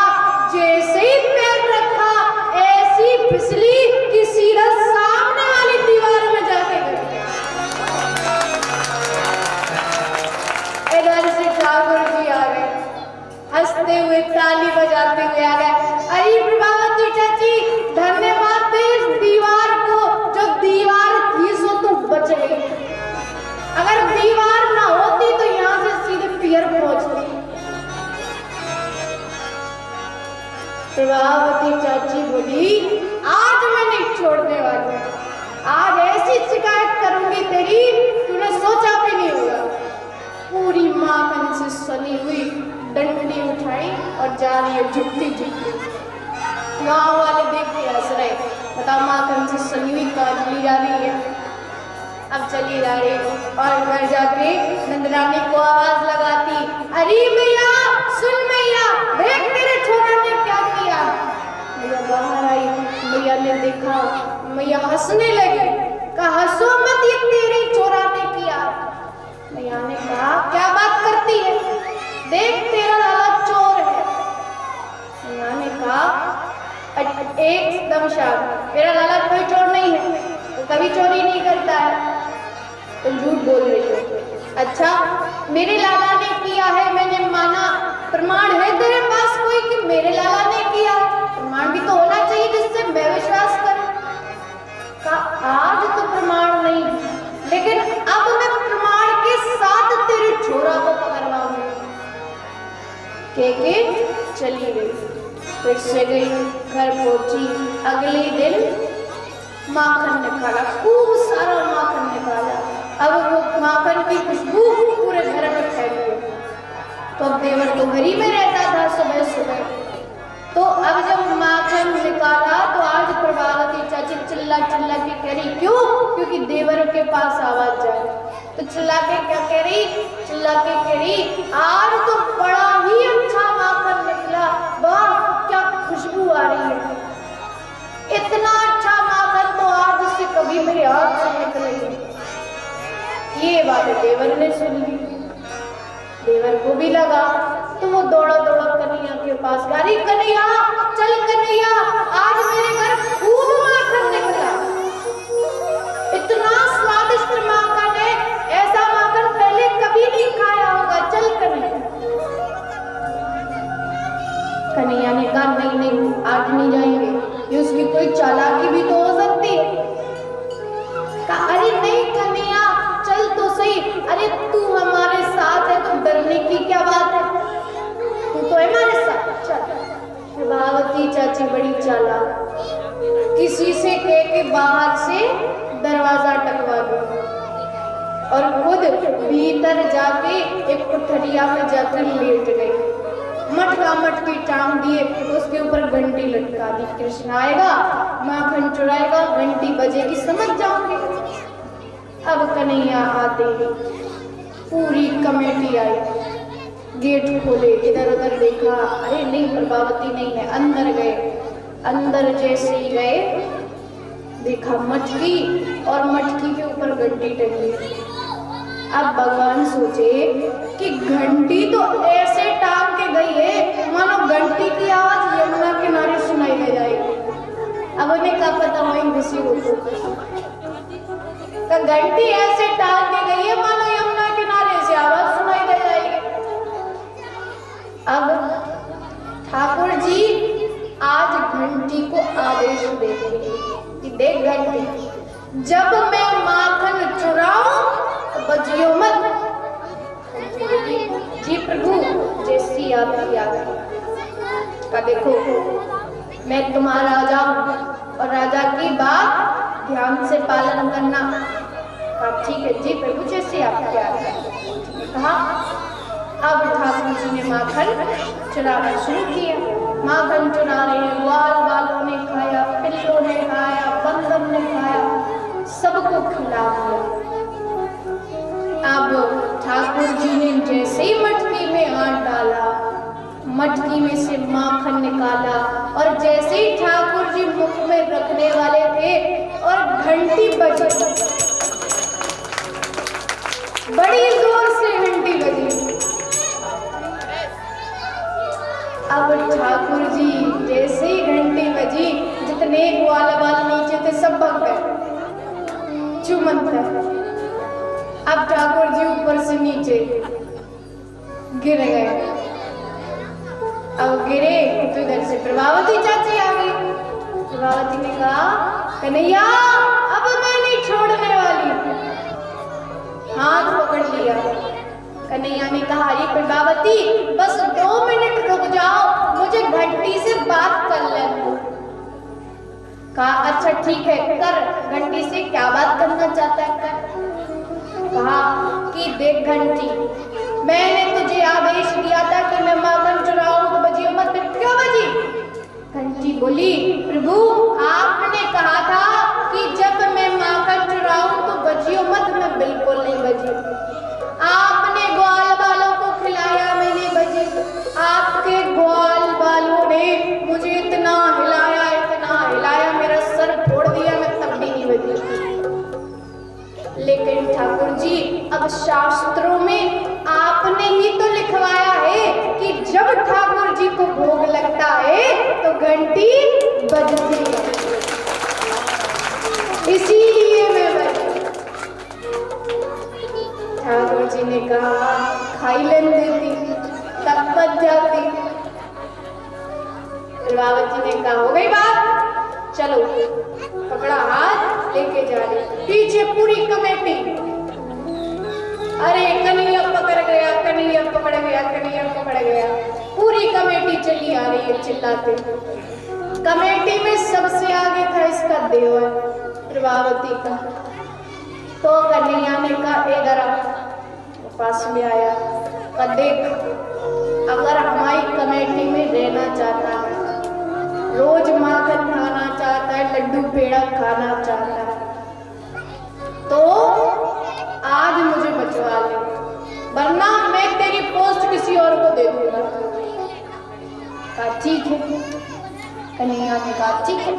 जैसे ही पैर रखा ऐसी फिसली कि सीधा सामने वाली दीवार में जाके गई। इधर से ठाकुर जी आ गए, हंसते हुए ताली बजाते हुए आ गए, अरे प्रभावती चाची धन्यवाद दे इस दीवार को, जो दीवार थी सो तो बच गई, अगर दीवार ना होती तो यहाँ से सीधे पियर पहुंचती। प्रभावती चाची बोली आज मैं नहीं छोड़ने वाली, आज ऐसी शिकायत करूंगी तेरी तूने सोचा भी नहीं होगा। पूरी माखन से सनी हुई डंडी उठाई और जा रही है झुकती झुकती। गाँव वाले देख के हंस रहे, बताओ माखन से सनी हुई कहाँ चली जा रही है। अब चली जा रही और घर जाके नंदरानी को आवाज लगाती, अरे मैया सुन मैया, देख तेरे छोरा ने क्या किया। मैया बाहर आई, मैया ने देखा, मैया हंसने लगी, कहा हंसो मत, ये तेरे छोरा ने किया। मैया ने कहा क्या बात करती है, देख तेरा लाला चोर है। मैया ने कहा एकदम शांत, मेरा लाला कोई चोर नहीं है, वो कभी चोरी नहीं करता है, तुम झूठ बोल रही हो। अच्छा मेरे लाला ने किया है, मैंने माना, प्रमाण है तेरे पास कोई कि मेरे लाला ने किया? प्रमाण भी तो होना चाहिए जिससे मैं विश्वास करूं। कहा आज तो प्रमाण नहीं, लेकिन अब मैं प्रमाण के साथ तेरे छोरा को पकड़वाऊंगी। के चली गई, फिर से गई, घर पहुंची, अगले दिन माखन निकाला, खूब सारा माखन निकाला। अब वो माखन की खुशबू पूरे घर में फैल गई। तो अब देवर तो घर ही में रहता था सुबह सुबह, तो अब जब माखन निकाला तो आज प्रभावती चाची चिल्ला चिल्ला के कह रही, क्यों? क्योंकि देवर के पास आवाज जाए, तो चिल्ला के क्या कह रही, चिल्ला के कह रही, आज तो बड़ा ही अच्छा माखन निकला, वाह क्या खुशबू आ रही है, इतना अच्छा माखन तो आज से कभी मेरे हाथ से निकलेगी। ये बात देवर ने सुन ली, देवर को भी लगा, तो वो दौड़ा दौड़ा कन्हैया के पास गाड़ी, कन्हैया चल कन्हैया, आज मेरे घर खूब माखन निकला, इतना स्वादिष्ट माखन है, ऐसा माखन पहले कभी नहीं खाया होगा, चल कन्हैया। कन्हैया ने कहा नहीं नहीं आज नहीं जाएंगे, ये उसकी कोई चालाकी भी तो हो सकती है। कहा अरे नहीं कन्हैया चल तो सही, अरे तू हमारे साथ है तो डरने की क्या बात है, तू तो हमारे साथ चल। प्रभावती चाची बड़ी चालाक, किसी से कह के बाहर से दरवाजा टकवा गया और खुद भीतर जाके एक पथरिया में जाकर लेट गई। मटका मटकी टांग दिए, उसके ऊपर घंटी लटका दी। कृष्ण आएगा, माखन चुराएगा, घंटी बजेगी, समझ जाओगे। अब कन्हैया आते ही पूरी कमेटी आई, गेट खोले, इधर उधर देखा, अरे नहीं प्रभावती नहीं है। अंदर गए, अंदर जैसे ही गए देखा मटकी और मटकी के ऊपर घंटी टंगी। अब भगवान सोचे कि घंटी तो ऐसे टांग के गई है मानो घंटी की आवाज यमुना किनारे सुनाई दे जाएगी। अब उन्हें क्या पता वहीं घुसी हो तो घंटी ऐसे टांग के गई है मानो यमुना किनारे से आवाज सुनाई दे जाएगी। अब ठाकुर जी आज घंटी को आदेश देते कि देख घंटी, जब मैं माखन चुराऊं तो बजियो मत। जी प्रभु, जैसी आती का देखो मैं तुम्हारा राजा हूं और राजा की बात ध्यान से पालन करना। आप ठीक है जी प्रभु, जैसे आपकी आज्ञा। कहा अब ठाकुर जी ने माखन चुराना शुरू किया। माखन चुरा रहे हैं, ग्वाल वालों ने खाया, पिल्लों ने खाया, बंदर ने खाया, सबको खिला दिया। अब ठाकुर जी ने जैसे ही मटकी में हाथ डाला, मटकी में से माखन निकाला और जैसे ही ठाकुर जी मुख में रखने वाले थे और घंटी बजी, बड़ी जोर से घंटी बजी। अब ठाकुर जी जैसे ही घंटी बजी, जितने ग्वाल वाल नीचे थे सब भग गए, चुमन था। अब ठाकुर जी ऊपर से नीचे गिर गए। अब गिरे तो इधर से प्रभावती चाची आ गई। प्रभावती ने कहा, कन्हैया अब मैं नहीं छोड़ने वाली। हाथ पकड़ लिया। कन्हैया ने कहा, अरे प्रभावती बस 2 मिनट रुक जाओ, मुझे घंटी से बात कर लेने दो। कहा अच्छा ठीक है कर, घंटी से क्या बात करना चाहता है कर। कहा कि देख घंटी, मैंने तुझे आदेश दिया था कि मैं माखन चुराऊं तो बजियो मत, क्यों बजी? घंटी बोली, प्रभु आपने कहा था कि जब मैं माखन चुराऊं तो बजियो मत, मैं बिल्कुल नहीं बजी। आपने ग्वाल वालों को खिलाया, मैंने बजी। आपके ग्वाल वालों ने मुझे इतना हिलाया, मेरा सर फोड़ दिया, मैं तब भी नहीं बजी। लेकिन ठाकुर जी अब शास्त्रों में आपने ही तो लिखवाया है कि जब ठाकुर जी को भोग लगता है तो घंटी बजती है, इसीलिए मैं बजी। ठाकुर जी ने कहा खाई लेन देती तब बज जाती। प्रभावती ने कहा हो गई बात, चलो। पकड़ा हाथ लेके जा रही, पीछे पूरी कमेटी, अरे कन्हैया पकड़ गया, कन्हैया पकड़ गया, कन्हैया पकड़ गया। पूरी कमेटी चली आ रही है चिल्लाते। कमेटी में सबसे आगे था इसका देवर प्रभावती का। तो कन्हैया ने कहा इधर पास में आया, कहा देख अगर हमारी कमेटी में रहना चाहता है, रोज माखन खाना चाहता है, लड्डू पेड़ा खाना चाहता है, तो आज मुझे बचवा ले, वरना मैं तेरी पोस्ट किसी और को दे दूंगा। कहा ठीक है। कन्हैया ने कहा ठीक है।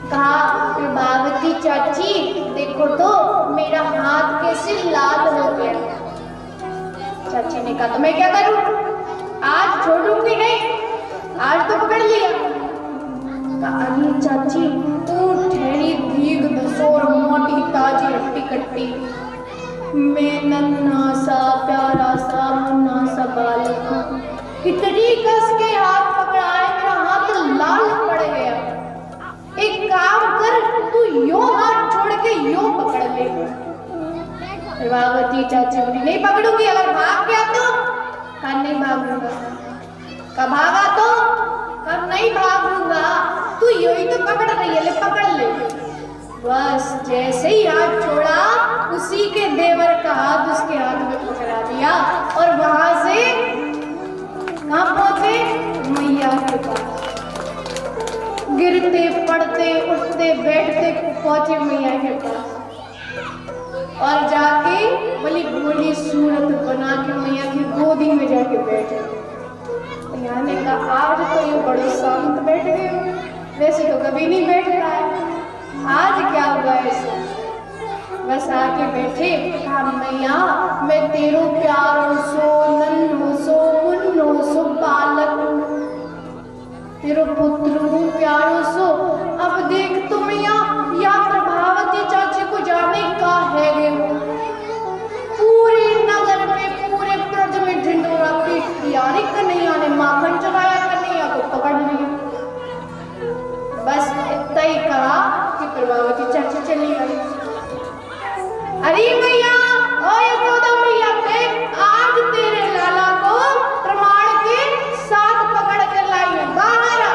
कहा प्रभावती चाची देखो तो मेरा हाथ कैसे लाल हो गया। चाची ने कहा तो मैं क्या करूं, आज छोड़ूंगी नहीं, आज तो पकड़ लिया। अरे चाची तू ठहरी भीग दसोर मोटी ताजी हट्टी कट्टी, मैं नन्हा सा प्यारा सा मुन्ना सा बालक हूँ, इतनी कस के हाथ पकड़ा है, मेरा हाथ लाल पड़ गया। एक काम कर, तू यो हाथ छोड़ के यो पकड़ ले। प्रभावती चाची बोली नहीं पकड़ूंगी, अगर भाग गया तो? कहा नहीं भागूंगा। कब भागा तो? कब नहीं भागूंगा, तू यही तो पकड़ रही है, ले पकड़ ले। बस जैसे ही हाथ छोड़ा उसी के देवर का हाथ उसके हाथ में पकड़ा दिया और वहां से कहां पहुंचे? मैया के पास। गिरते पड़ते उठते बैठते पहुंचे मैया के पास और जाके बड़ी भोली सूरत बना के मैया की गोदी में जाके बैठे। मैया ने कहा आज तो ये बड़े शांत बैठ गए हो, वैसे तो कभी नहीं बैठता है, आज क्या हुआ ऐसा? बस आके बैठे, कहा मैया मैं तेरो प्यारो सो नन्हो सो मुन्नो सो बालक तेरो पुत्र हूँ प्यारो सो। अब देख तो मैया या प्रभावती चाची को जाने का है गे, पूरे नगर में पूरे ब्रज में ढिंडोरा पीट दिया, अरे कन्हैया ने माखन चढ़ाया, कन्हैया को पकड़ लिया। बस इतना ही कहा कि प्रभावती चाची चली गई। अरे मैया ओ यशोदा मैया देख आज तेरे लाला को प्रमाण के साथ पकड़ कर लाई है, बाहर आ।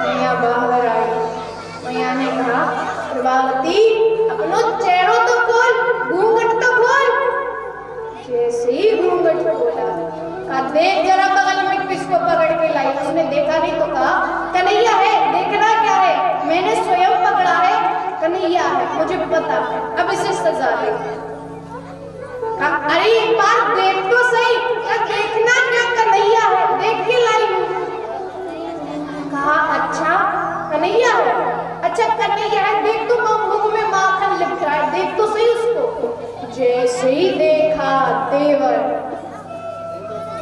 मैया बाहर आई। मैया ने कहा प्रभावती अपनो चेहरो तो खोल, घूंघट तो खोल। जैसे ही घूंघट खोला कहा देख जरा बगल में किसको पकड़ के लाई। उसने देखा नहीं तो कहा कन्हैया है, देखना क्या है, मैंने स्वयं पकड़ा है, कन्हैया है, मुझे पता है, अब इसे सजा दे। अरे एक बार देख तो सही, क्या देखना क्या कन्हैया है, देख के लाई हूं। कहा अच्छा कन्हैया है, अच्छा कन्हैया है, देख तो मुख में माखन लिख रहा है, देख तो सही उसको। जैसे ही देखा देवर,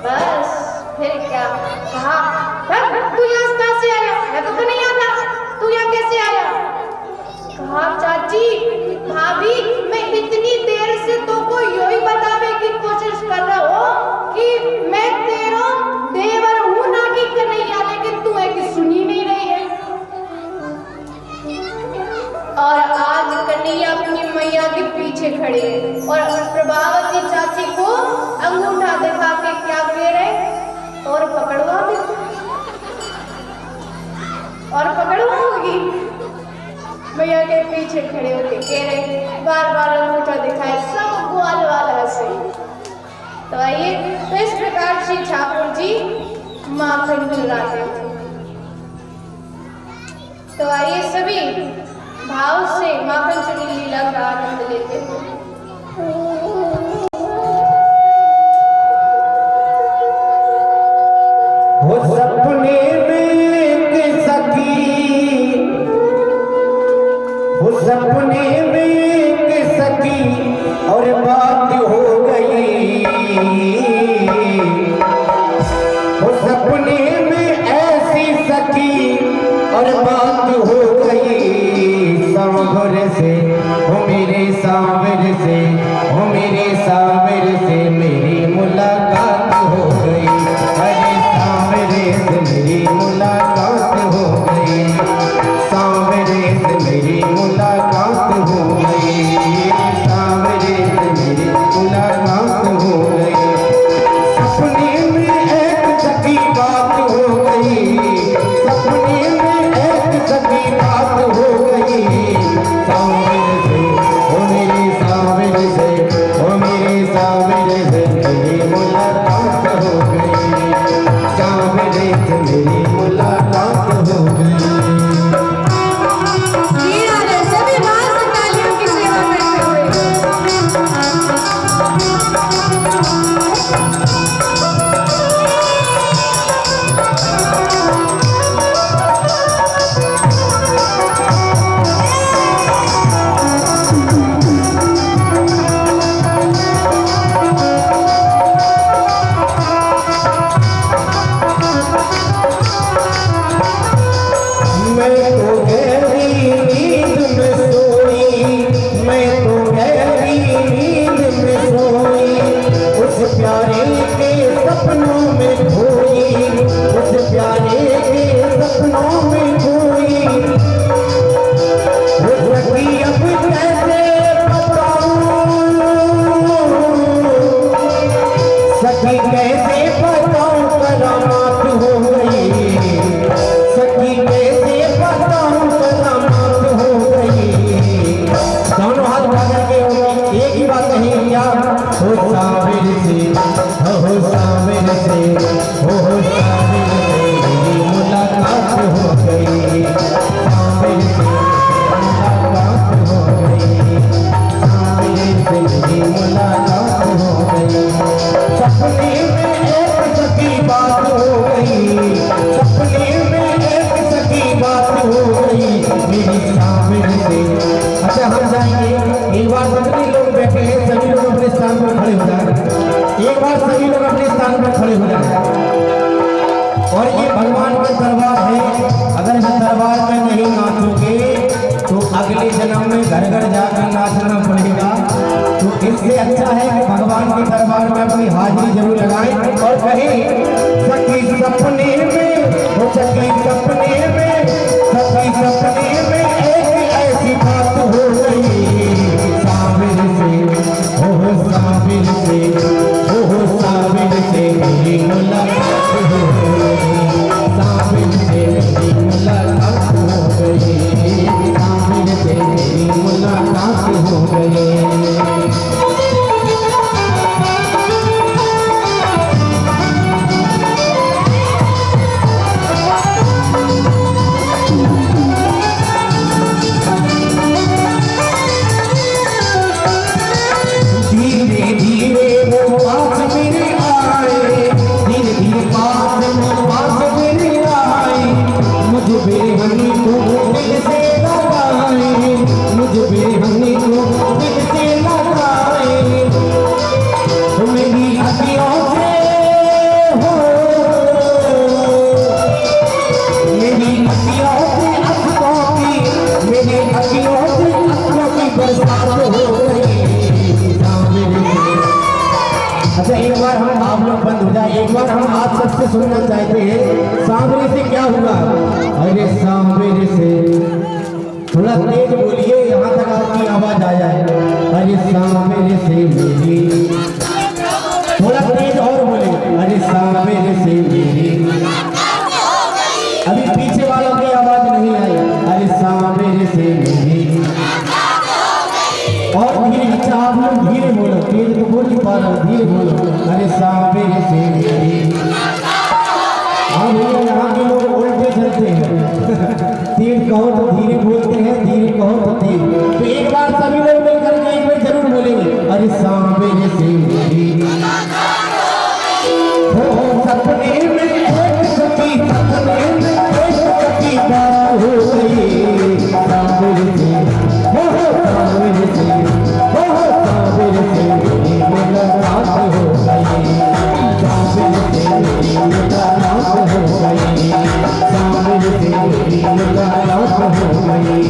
बस फिर क्या कहा तू यहाँ कहाँ से आया? मैं तो कन्हैया था, तू यहाँ कैसे आया? कहा चाची भाभी मैं इतनी देर से तो को यही बताने की कोशिश कर रहा हो कि मैं तेरा देवर हूं ना कि कन्हैया, लेकिन तू है कि सुनी नहीं रही है। और आज कन्हैया अपनी मैया के पीछे खड़े है और प्रभावती चाची को अंगूठा दिखा के क्या कह रहे और पकड़वा दे और पकड़वाओगी। मैया के पीछे खड़े होके कह रहे, बार बार अंगूठा दिखाए, सब ग्वाल वाला से। तो आइए, तो इस प्रकार श्री ठाकुर जी माखन चुराते थे। तो आइए सभी भाव से माखन चुरी लीला का आनंद लेते हैं। वो सपने में एक सखी, वो सपने में एक सखी और बात हो गई। वो सपने में ऐसी सखी और बात हो गई। सांवर से वो मेरे सांवर से, वो मेरे सांवर से मेरी मुलाकात हो गई। अरे सांवरे से मेरी मुलाकात हो गई, सांवरे से मेरी मुलाकात हो गई, सांवरे से मेरी मुलाकात हो गई। सपने में एक सखी बात हो गई, सपने में एक सखी बात हो गई। सांवरे से ओ मेरी सांवरे से, ओ मेरी सांवरे से मेरी मुलाकात हो गई, सांवरे से मेरी मुलाकात हो गई। सखी कैसे बताऊं करामात हो गई। खड़े हो जाए। और ये भगवान का दरबार है, अगर इस दरबार में नहीं नाचोगे तो अगले जन्म में घर घर जाकर नाचना पड़ेगा। तो इससे अच्छा है कि भगवान के दरबार में अपनी हाजिरी जरूर लगाएं और कहें सखी सपने में, वो सखी सपने में, सखी सपने में एक ऐसी बात हो गई साबिर से, ओ साबिर से, ओ साबिर से मेरी मुलाकात हो गई, साबिर से मेरी मुलाकात हो गई, साबिर से मेरी मुलाकात हो गई। अच्छा एक बार हम आप लोग बंद हो जाए, एक बार हम आप सबसे सुनना चाहते हैं सांवरे से क्या हुआ। अरे सांवरे से थोड़ा तेज बोलिए, यहाँ तक आपकी आवाज आ जाए। अरे सांवरे से मेरी, थोड़ा तेज और बोले, अरे सांवरे से मेरी, अभी पीछे वालों की आवाज नहीं आई। अरे सांवरे से मेरी, और धीरे, अच्छा आप लोग धीरे बोलो, तेज तो बोल नहीं पा रहे, धीरे बोलो। अरे सांवरे से मेरी, हाँ भैया यहाँ के लोग उल्टे चलते हैं, तेज कहो तो धीरे बोलते हैं, धीरे कहो तो तेज। तो एक बार सभी लोग मिलकर के एक बार जरूर बोलेंगे, अरे सांवरे से मेरी, हो सपने में एक सखी, सपने में एक सखी बात हो गई सांवरे से, हो सांवरे से, हो सांवरे से मेरी मुलाकात हो गई, सांवरे से मेरी मुलाकात हो गई, सांवरे से मेरी मुलाकात हो गई।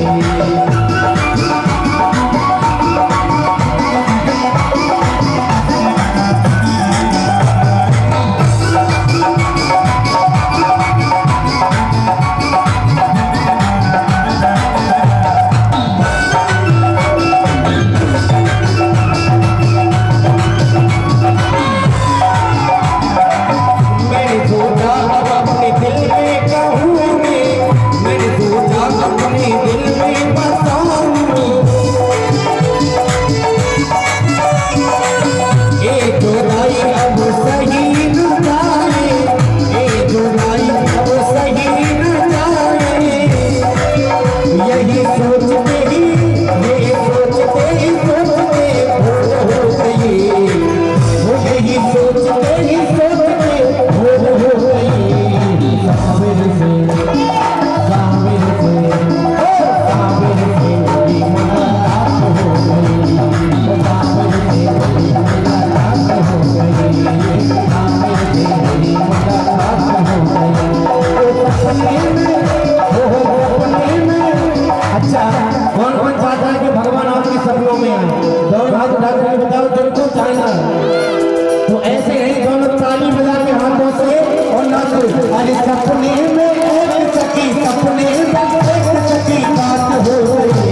तो ऐसे ही दोनों ताली बजा के हाथों से और नाचो। अरे सपने में एक सखी, सपने में एक सखी बात हो गई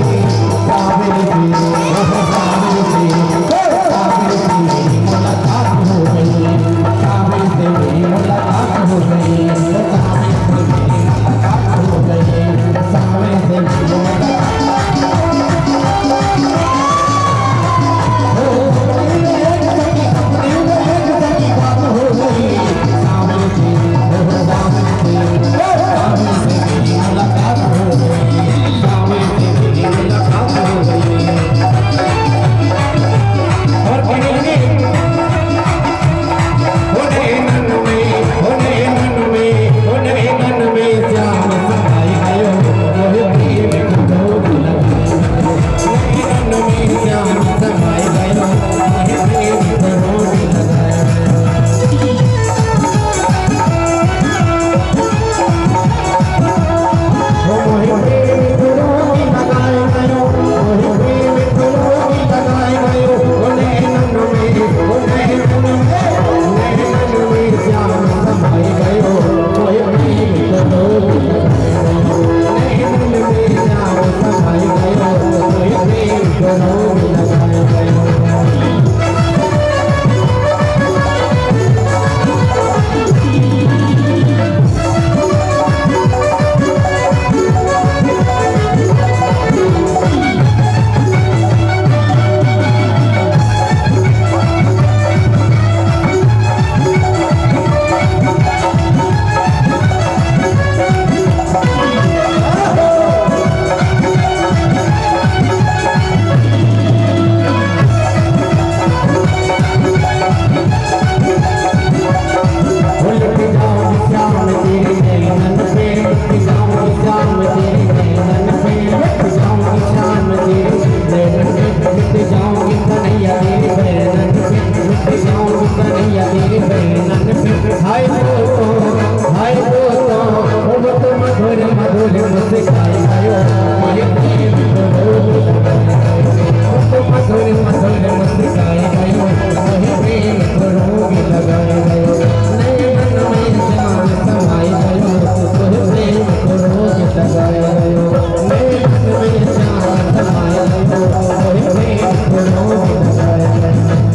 सांवरे से, सांवरे से, सांवरे से मेरी मुलाकात हो गई, सांवरे से मेरी मुलाकात हो गई, सांवरे से मेरी मुलाकात हो गई, सांवरे से मेरी मुलाकात हाय वो तो मधुर मधुर मुस्काए गयो मोहे प्रेम को रोग लगाए वो तो मधुर मधुर मुस्काए गयो मोहे प्रेम को रोग लगाए गयो नए मन में जान समाए गयो मोहे प्रेम को रोग लगाए गयो नए मन में जान समाए गयो मोहे प्रेम को रोग लगाए गयो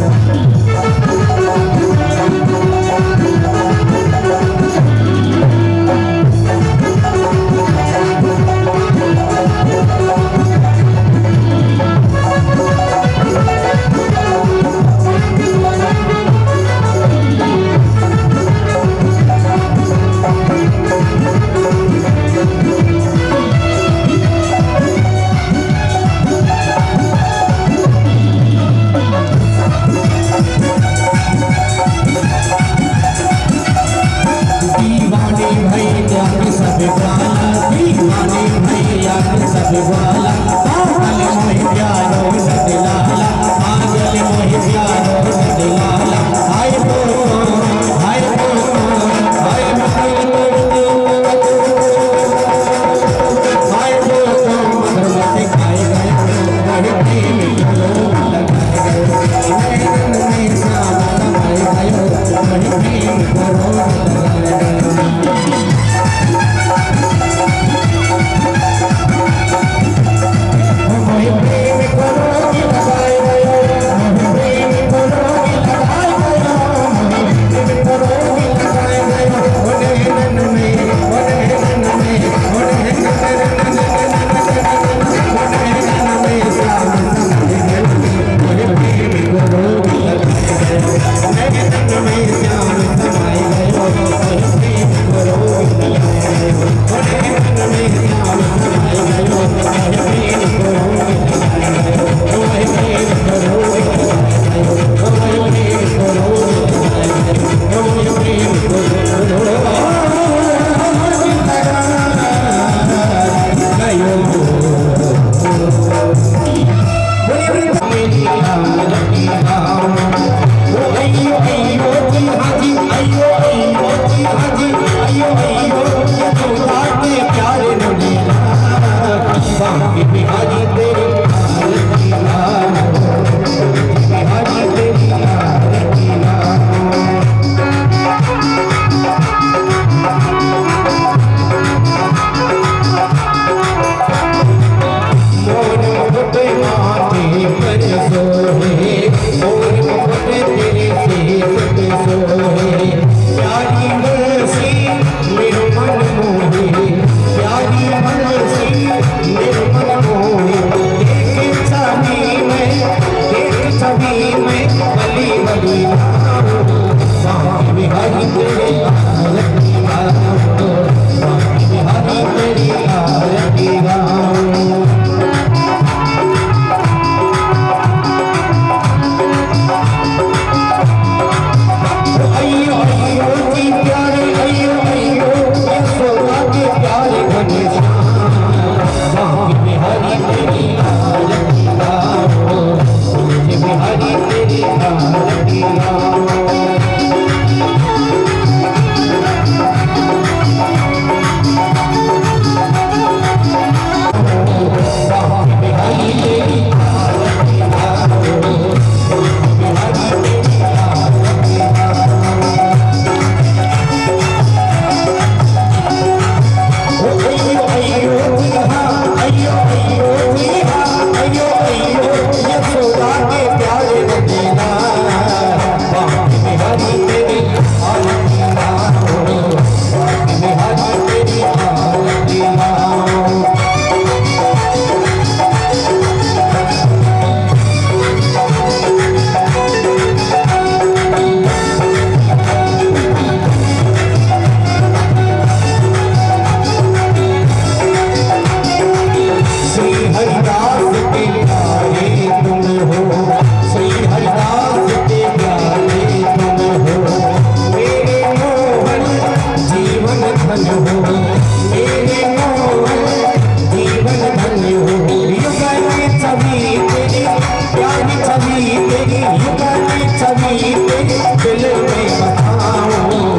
दिल में बताऊं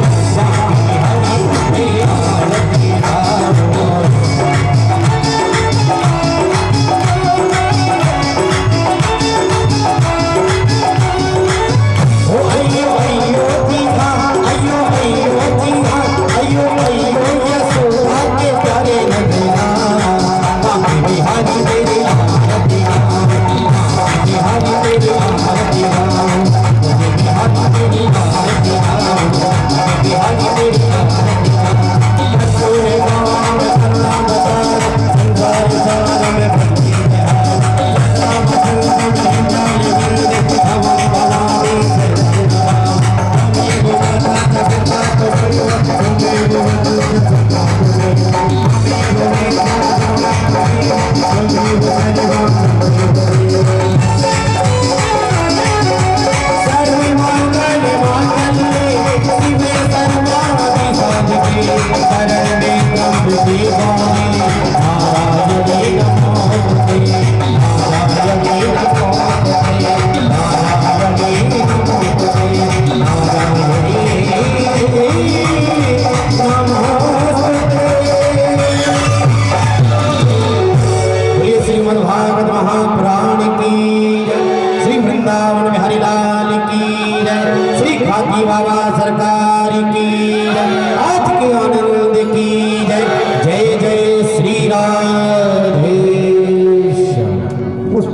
भागवत महापुराण की जय। श्री वृंदावन बिहारी लाल की जय। श्री खाकी बाबा सरकार की जय।